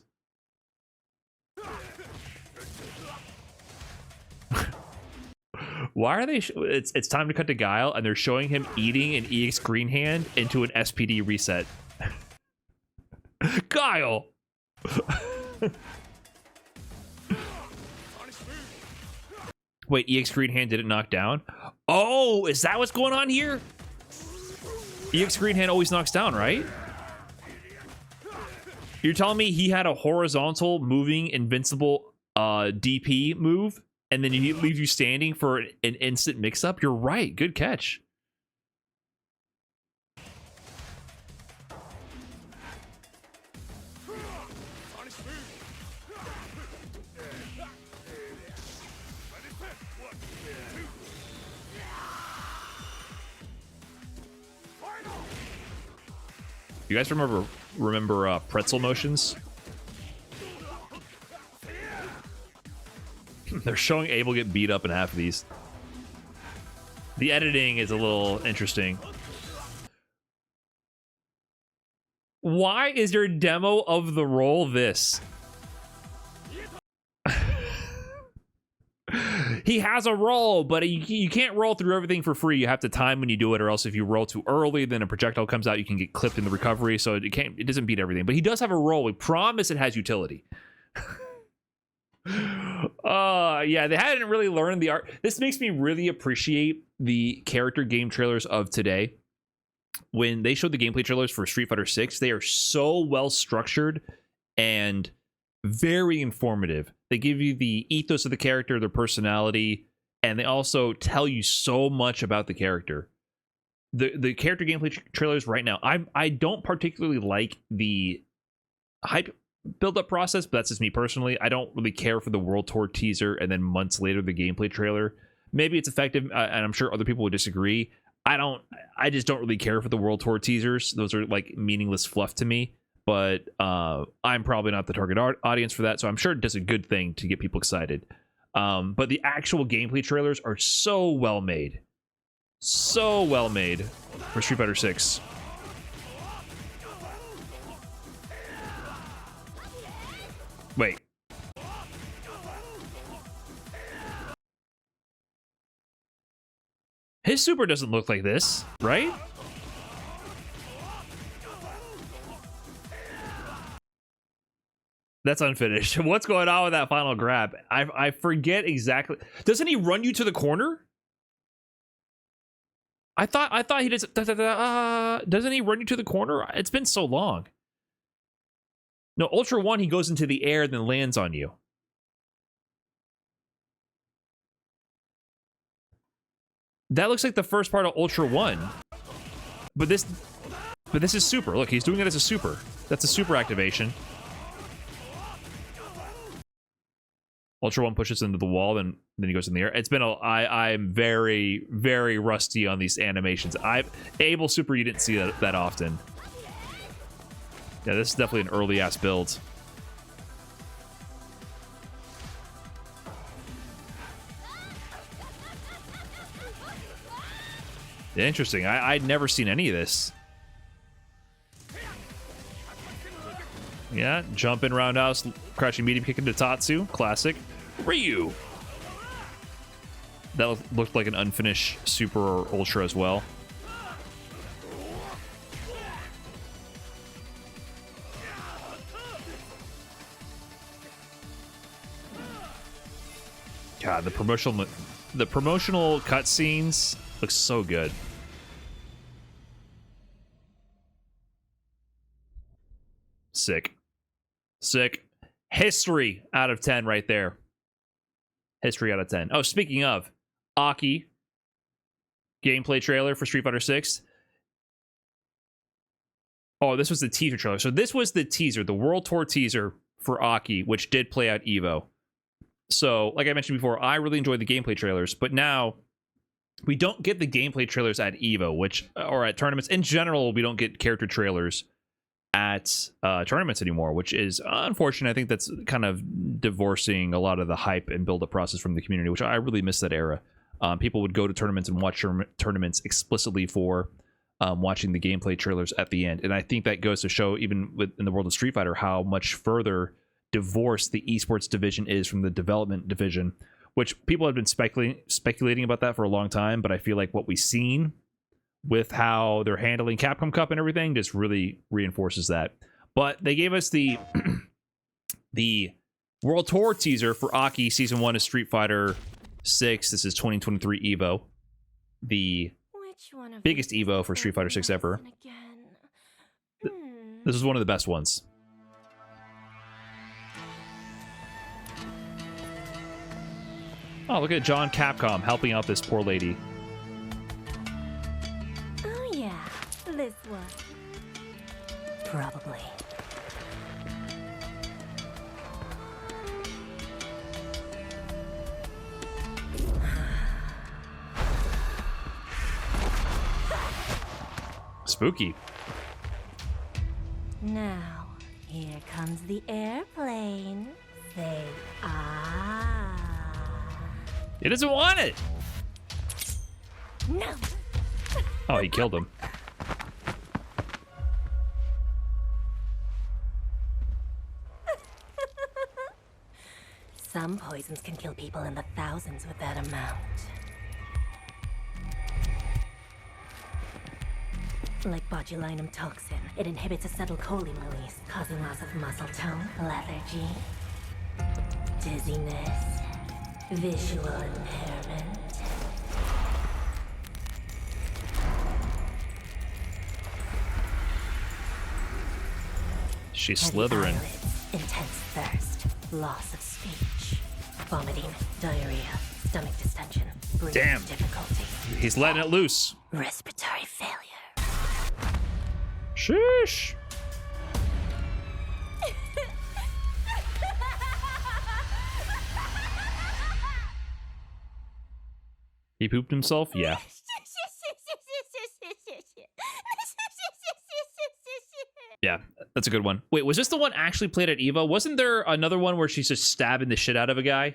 Speaker 1: Why are they... It's time to cut to Guile, and they're showing him eating an EX Green Hand into an SPD reset. Guile! Wait, EX Green Hand didn't knock down? Oh, is that what's going on here? EX Green Hand always knocks down, right? You're telling me he had a horizontal moving invincible DP move, and then he leaves you standing for an instant mix-up? You're right. Good catch. You guys remember pretzel motions? They're showing Abel get beat up in half of these. The editing is a little interesting. Why is your demo of the role this? He has a roll, but you can't roll through everything for free. You have to time when you do it, or else if you roll too early, then a projectile comes out, you can get clipped in the recovery, so it doesn't beat everything. But he does have a roll. We promise it has utility. Yeah, they hadn't really learned the art. This makes me really appreciate the character game trailers of today. When they showed the gameplay trailers for Street Fighter 6, they are so well structured and very informative. They give you the ethos of the character, their personality, and they also tell you so much about the character. The character gameplay trailers right now, I don't particularly like the hype build-up process, but that's just me personally. I don't really care for the World Tour teaser and then months later the gameplay trailer. Maybe it's effective, and I'm sure other people would disagree. I just don't really care for the World Tour teasers. Those are like meaningless fluff to me. But I'm probably not the target audience for that, so I'm sure it does a good thing to get people excited. But the actual gameplay trailers are so well made. So well made for Street Fighter 6. Wait. His super doesn't look like this, right? That's unfinished. What's going on with that final grab? I forget exactly. Doesn't he run you to the corner? I thought he does. Doesn't he run you to the corner? It's been so long. No, Ultra 1, he goes into the air and then lands on you. That looks like the first part of Ultra 1. But this is super. Look, he's doing it as a super. That's a super activation. Ultra 1 pushes into the wall, then he goes in the air. It's been I'm very, very rusty on these animations. Able Super, you didn't see that often. Yeah, this is definitely an early-ass build. Interesting. I'd never seen any of this. Yeah, jump in roundhouse, crouching medium kick into Tatsu. Classic. Ryu. That looked like an unfinished Super or Ultra as well. God, the promotional cutscenes look so good. Sick. Sick. History out of 10 right there. History out of 10. Oh, speaking of, A.K.I. gameplay trailer for Street Fighter 6. Oh, this was the teaser trailer. So this was the teaser, the World Tour teaser for A.K.I, which did play out EVO. So, like I mentioned before, I really enjoyed the gameplay trailers, but now we don't get the gameplay trailers at EVO, or at tournaments. In general, we don't get character trailers at tournaments anymore, which is unfortunate. I think that's kind of divorcing a lot of the hype and build-up process from the community, which I really miss that era. People would go to tournaments and watch tournaments explicitly for watching the gameplay trailers at the end. And I think that goes to show, even in the world of Street Fighter, how much further divorced the esports division is from the development division, which people have been speculating about that for a long time. But I feel like what we've seen with how they're handling Capcom Cup and everything just really reinforces that. But they gave us the World Tour teaser for A.K.I Season 1 of Street Fighter 6. This is 2023 EVO. The biggest EVO for Street Fighter 6 ever. This is one of the best ones. Oh, look at John Capcom helping out this poor lady.
Speaker 6: Oh yeah, this one. Probably.
Speaker 1: Spooky.
Speaker 6: Now, here comes the airplane. Say ah.
Speaker 1: He doesn't want it.
Speaker 6: No.
Speaker 1: Oh, he killed him.
Speaker 6: Some poisons can kill people in the thousands with that amount. Like botulinum toxin, it inhibits acetylcholine release, causing loss of muscle tone, lethargy, dizziness, visual impairment.
Speaker 1: She's
Speaker 6: Heavy
Speaker 1: slithering.
Speaker 6: eyelids, intense thirst, loss of speech, vomiting, diarrhea, stomach distension, breathing
Speaker 1: Damn.
Speaker 6: difficulty,
Speaker 1: He's letting it loose.
Speaker 6: respiratory failure.
Speaker 1: Sheesh. He pooped himself? Yeah. Yeah, that's a good one. Wait, was this the one actually played at EVO? Wasn't there another one where she's just stabbing the shit out of a guy?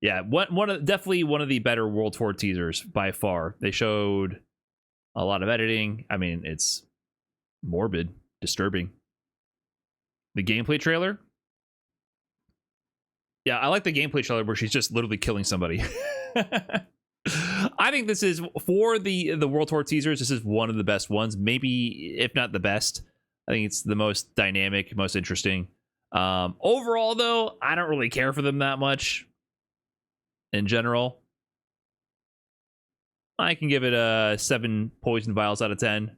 Speaker 1: Yeah, definitely one of the better World Tour teasers by far. They showed a lot of editing. I mean, it's morbid, disturbing. The gameplay trailer? Yeah, I like the gameplay trailer where she's just literally killing somebody. I think this is, for the World Tour teasers, this is one of the best ones. Maybe, if not the best. I think it's the most dynamic, most interesting. Overall, though, I don't really care for them that much. In general, I can give it a 7 poison vials out of 10.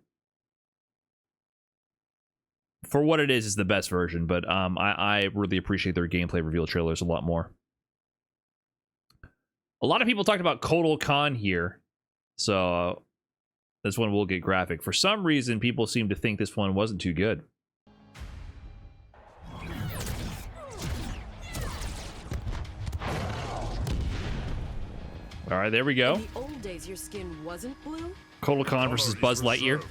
Speaker 1: For what it is the best version, but I really appreciate their gameplay reveal trailers a lot more. A lot of people talked about Kotal Kahn here, so this one will get graphic. For some reason, people seem to think this one wasn't too good. All right, there we go.
Speaker 7: In the old days, your skin wasn't blue?
Speaker 1: Kotal Kahn versus Buzz Lightyear.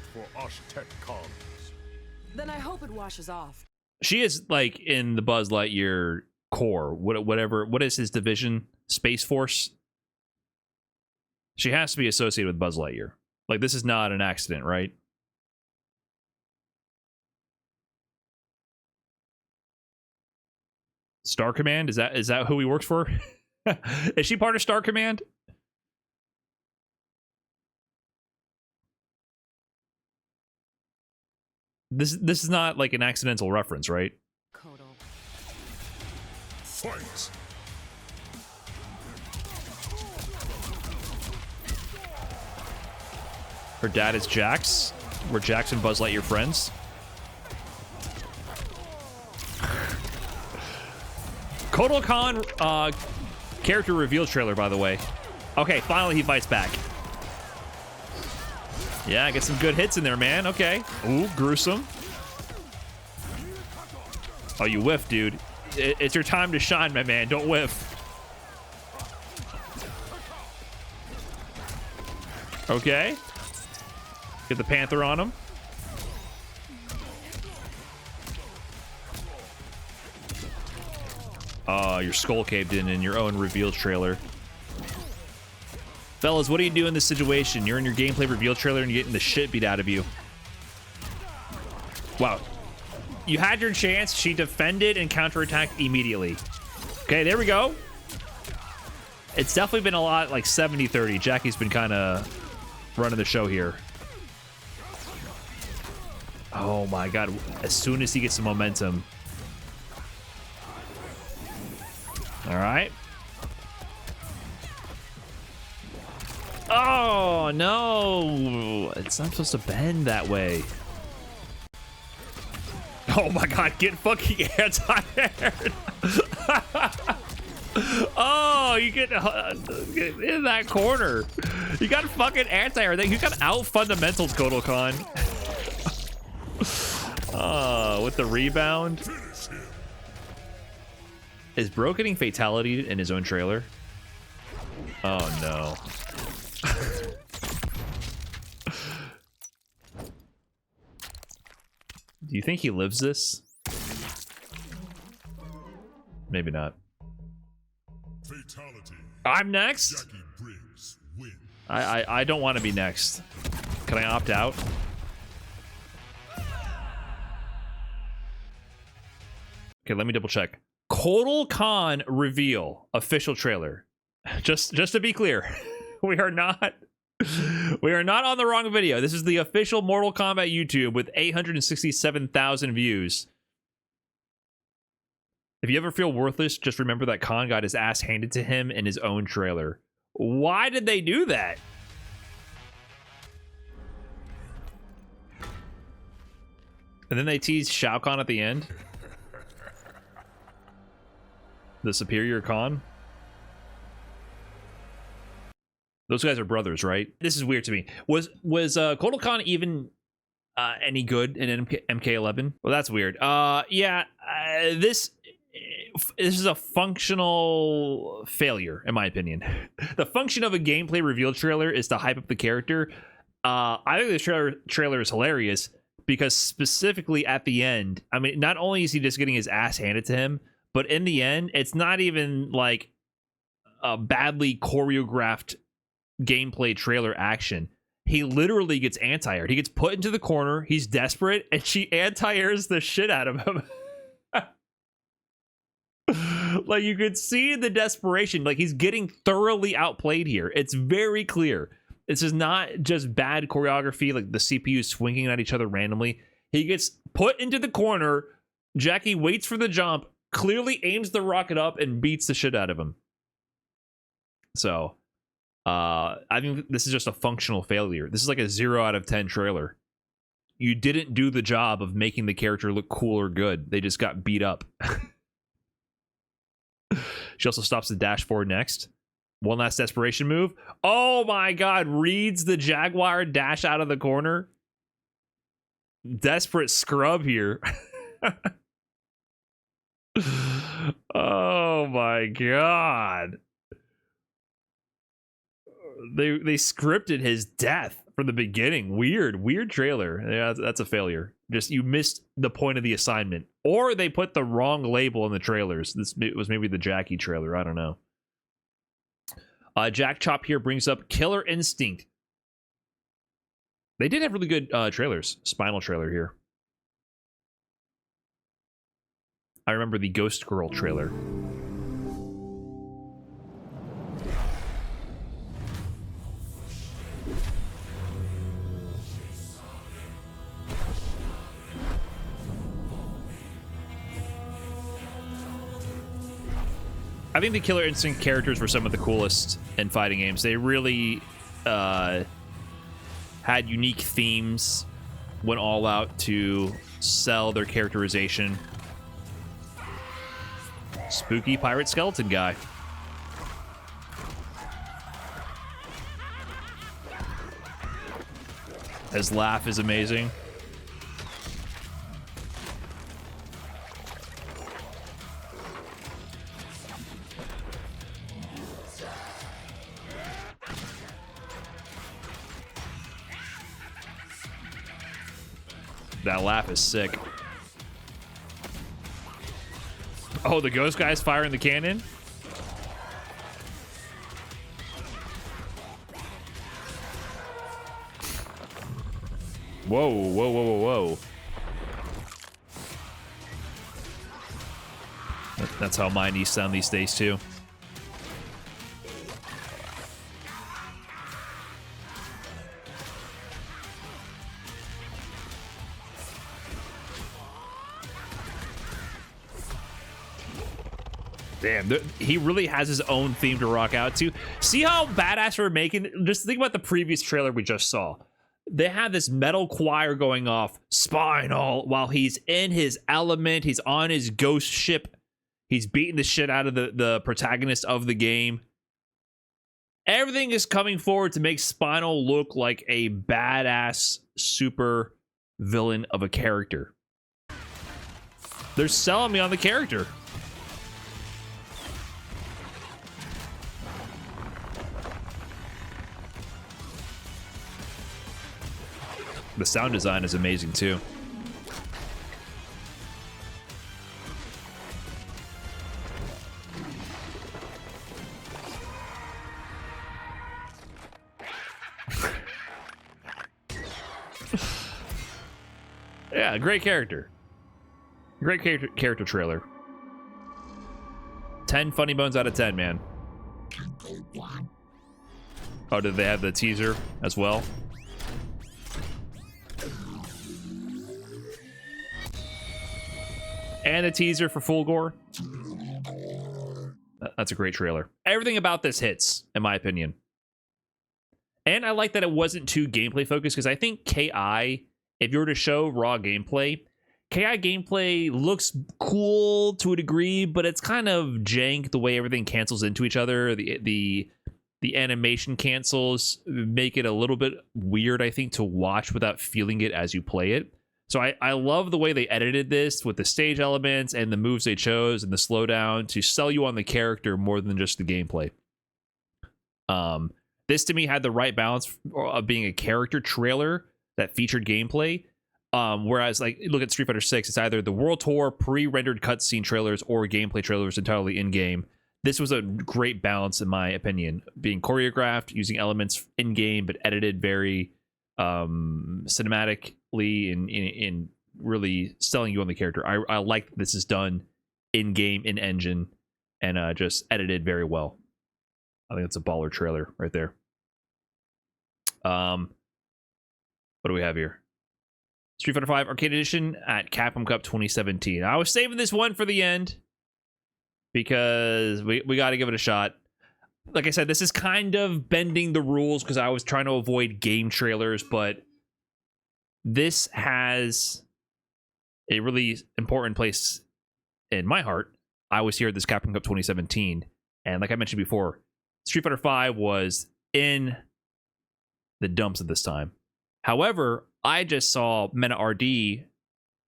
Speaker 7: Then I hope it washes off.
Speaker 1: She is like in the Buzz Lightyear core, whatever. What is his division? Space Force. She has to be associated with Buzz Lightyear. Like, this is not an accident, right? Star Command? Is that who he works for? Is she part of Star Command? This is not like an accidental reference, right?
Speaker 7: Kotal.
Speaker 8: Fight!
Speaker 1: Her dad is Jax. Were Jax and Buzz Lightyear friends? Kotal Kahn character reveal trailer, by the way. Okay, finally he fights back. Yeah, get some good hits in there, man. Okay. Ooh, gruesome. Oh, you whiffed, dude. It's your time to shine, my man. Don't whiff. Okay. Get the Panther on him. Oh, your skull caved in your own reveal trailer. Fellas, what do you do in this situation? You're in your gameplay reveal trailer and you're getting the shit beat out of you. Wow. You had your chance. She defended and counterattacked immediately. Okay, there we go. It's definitely been a lot like 70-30. Jackie's been kind of running the show here. Oh my god. As soon as he gets some momentum. All right. Oh, no. It's not supposed to bend that way. Oh my god, get fucking anti-aired. Oh, you get in that corner. You got fucking anti-air. You got out fundamentals, Kotal Kahn. With the rebound. Is Bro getting fatality in his own trailer? Oh no. Do you think he lives this? Maybe not.
Speaker 8: Fatality.
Speaker 1: I'm next?
Speaker 8: Jackie Briggs win.
Speaker 1: I don't want to be next. Can I opt out? Okay, let me double check. Kotal Kahn reveal official trailer. Just to be clear, we are not on the wrong video. This is the official Mortal Kombat YouTube with 867,000 views. If you ever feel worthless, just remember that Kahn got his ass handed to him in his own trailer. Why did they do that? And then they teased Shao Kahn at the end. The superior Kahn. Those guys are brothers, right? This is weird to me. Was Kotal Kahn even any good in MK11? Well, that's weird. Yeah, this is a functional failure, in my opinion. The function of a gameplay reveal trailer is to hype up the character. I think this trailer is hilarious because specifically at the end, I mean, not only is he just getting his ass handed to him, but in the end, it's not even like a badly choreographed gameplay trailer action. He literally gets anti-aired. He gets put into the corner. He's desperate, and she anti-airs the shit out of him. Like, you could see the desperation. Like, he's getting thoroughly outplayed here. It's very clear. This is not just bad choreography, like the CPU swinging at each other randomly. He gets put into the corner. Jackie waits for the jump, clearly aims the rocket up, and beats the shit out of him. So, I think this is just a functional failure. This is like a 0 out of 10 trailer. You didn't do the job of making the character look cool or good. They just got beat up. She also stops the dash forward next. One last desperation move. Oh my god, reads the Jaguar dash out of the corner. Desperate scrub here. Oh my god. They scripted his death from the beginning. Weird trailer. Yeah, that's a failure. Just, you missed the point of the assignment, or they put the wrong label in the trailers. It was maybe the Jackie trailer. I don't know. Jack Chop here brings up Killer Instinct. They did have really good trailers. Spinal trailer here. I remember the Ghost Girl trailer. I think the Killer Instinct characters were some of the coolest in fighting games. They really had unique themes, went all out to sell their characterization. Spooky pirate skeleton guy. His laugh is amazing. That laugh is sick. Oh, the ghost guy's firing the cannon? Whoa. That's how mine needs sound these days, too. Damn, he really has his own theme to rock out to. See how badass we're making? Just think about the previous trailer we just saw. They have this metal choir going off, Spinal, while he's in his element. He's on his ghost ship. He's beating the shit out of the protagonist of the game. Everything is coming forward to make Spinal look like a badass super villain of a character. They're selling me on the character. The sound design is amazing too. Yeah, great character. Great character trailer. 10 funny bones out of 10, man. Oh, did they have the teaser as well? And a teaser for Full Gore. That's a great trailer. Everything about this hits, in my opinion. And I like that it wasn't too gameplay focused, because I think K.I., if you were to show raw gameplay, K.I. gameplay looks cool to a degree, but it's kind of jank the way everything cancels into each other. The animation cancels make it a little bit weird, I think, to watch without feeling it as you play it. So I love the way they edited this with the stage elements and the moves they chose and the slowdown to sell you on the character more than just the gameplay. This to me had the right balance of being a character trailer that featured gameplay. Whereas, like, look at Street Fighter 6, it's either the World Tour pre-rendered cutscene trailers or gameplay trailers entirely in-game. This was a great balance, in my opinion, being choreographed, using elements in-game, but edited very cinematically in really selling you on the character. I like that this is done in-game, in-engine, and just edited very well. I think it's a baller trailer right there. What do we have here? Street Fighter 5 Arcade Edition at Capcom Cup 2017. I was saving this one for the end because we got to give it a shot. Like I said, this is kind of bending the rules because I was trying to avoid game trailers, but this has a really important place in my heart. I was here at this Capcom Cup 2017, and like I mentioned before, Street Fighter 5 was in the dumps at this time. However, I just saw Mena RD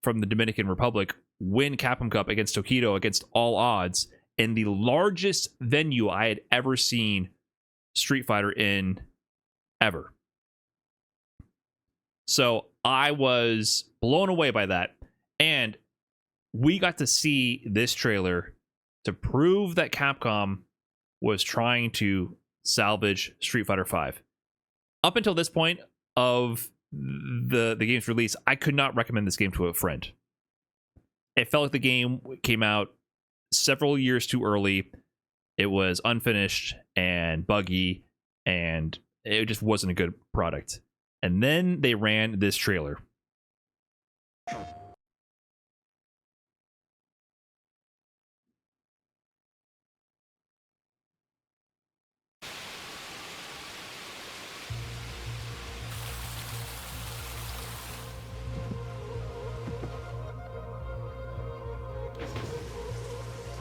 Speaker 1: from the Dominican Republic win Capcom Cup against Tokido against all odds in the largest venue I had ever seen Street Fighter in ever. So I was blown away by that. And we got to see this trailer to prove that Capcom was trying to salvage Street Fighter 5. Up until this point of the game's release, I could not recommend this game to a friend. It felt like the game came out several years too early. It was unfinished and buggy, and it just wasn't a good product. And then they ran this trailer.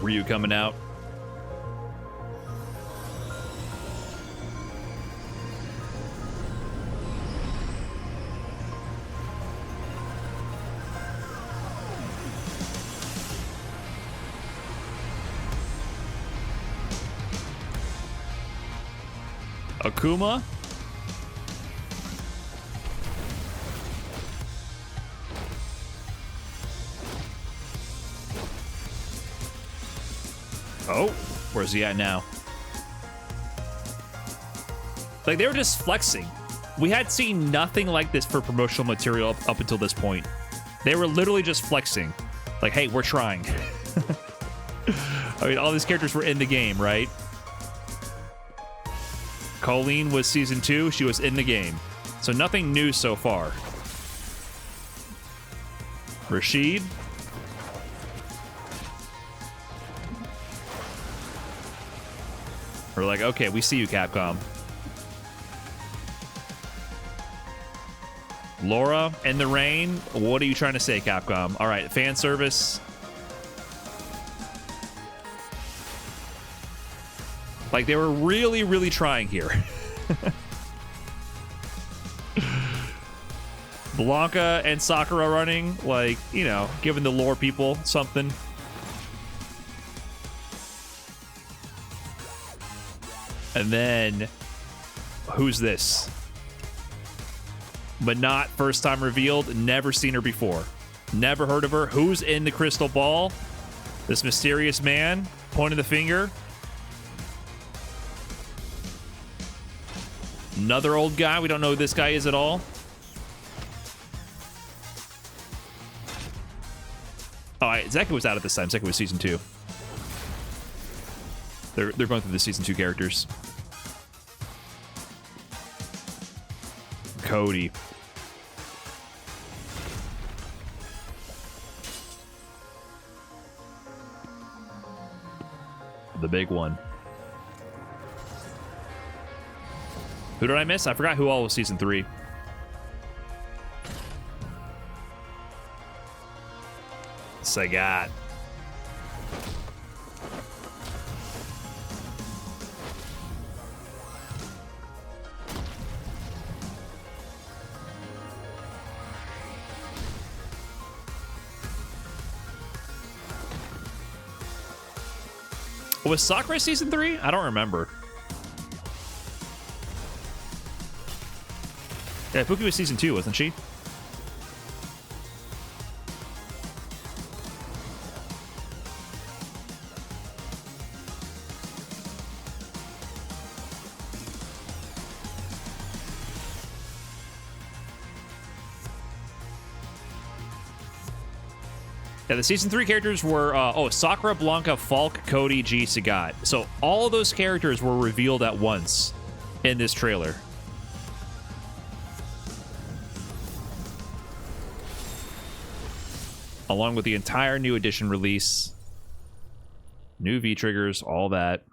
Speaker 1: Ryu coming out. Akuma. Oh, where's he at now? Like, they were just flexing. We had seen nothing like this for promotional material up until this point. They were literally just flexing. Like, hey, we're trying. I mean, all these characters were in the game, right? Colleen was Season 2. She was in the game. So nothing new so far. Rashid. We're like, okay, we see you, Capcom. Laura in the rain. What are you trying to say, Capcom? All right, fan service. Like, they were really, really trying here. Blanca and Sakura running, like, you know, giving the lore people something. And then, who's this? But not first time revealed. Never seen her before. Never heard of her. Who's in the crystal ball? This mysterious man pointing the finger. Another old guy. We don't know who this guy is at all. Oh, Zeka was out at this time. Zeka was season 2. They're going through the season 2 characters. Cody. The big one. Who did I miss? I forgot who all was season 3. Sagat. Was Sakura season 3? I don't remember. Yeah, Fuki was season 2, wasn't she? Yeah, the season 3 characters were, Sakura, Blanca, Falk, Cody, Geese, Sagat. So all of those characters were revealed at once in this trailer. Along with the entire new edition release. New V-triggers, all that.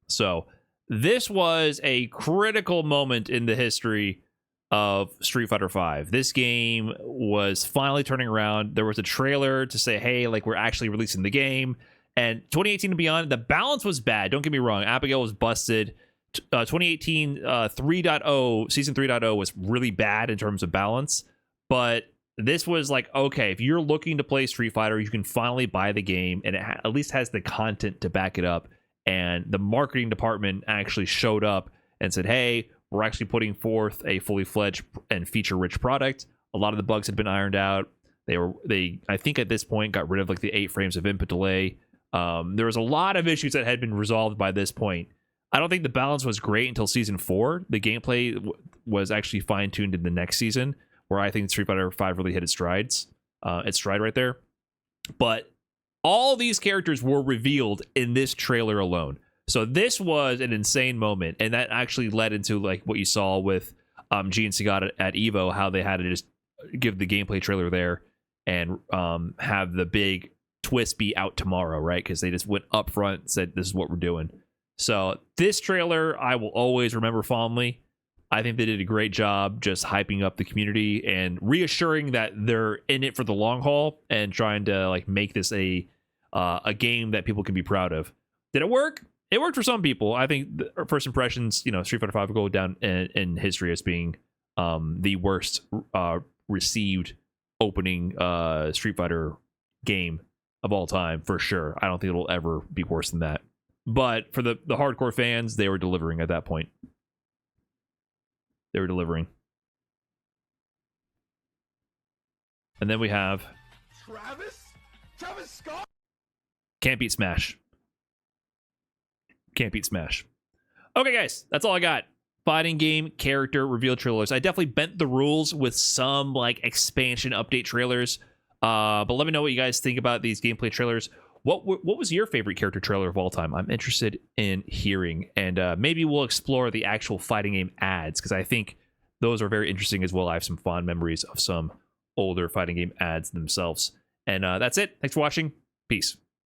Speaker 1: So this was a critical moment in the history of Street Fighter V. This game was finally turning around. There was a trailer to say, hey, like, we're actually releasing the game. And 2018 and beyond, the balance was bad. Don't get me wrong. Abigail was busted. 2018 3.0, Season 3.0 was really bad in terms of balance. But this was like, okay, if you're looking to play Street Fighter, you can finally buy the game. And it at least has the content to back it up. And the marketing department actually showed up and said, hey, we're actually putting forth a fully fledged and feature-rich product. A lot of the bugs had been ironed out. They I think at this point got rid of like the 8 frames of input delay. There was a lot of issues that had been resolved by this point. I don't think the balance was great until season 4. The gameplay was actually fine-tuned in the next season, where I think Street Fighter V really hit its stride right there. But all these characters were revealed in this trailer alone. So this was an insane moment, and that actually led into like what you saw with G and Sagat at Evo, how they had to just give the gameplay trailer there and have the big twist be out tomorrow, right? Because they just went up front and said, this is what we're doing. So this trailer, I will always remember fondly. I think they did a great job just hyping up the community and reassuring that they're in it for the long haul and trying to like make this a game that people can be proud of. Did it work? It worked for some people. I think the first impressions, you know, Street Fighter V will go down in history as being the worst received opening Street Fighter game of all time, for sure. I don't think it'll ever be worse than that. But for the hardcore fans, they were delivering at that point. They were delivering. And then we have Travis Scott. Can't beat Smash. Can't beat Smash. Okay, guys, that's all I got. Fighting game character reveal trailers. I definitely bent the rules with some like expansion update trailers. But let me know what you guys think about these gameplay trailers. What was your favorite character trailer of all time? I'm interested in hearing, and maybe we'll explore the actual fighting game ads, because I think those are very interesting as well. I have some fond memories of some older fighting game ads themselves. And that's it. Thanks for watching. Peace.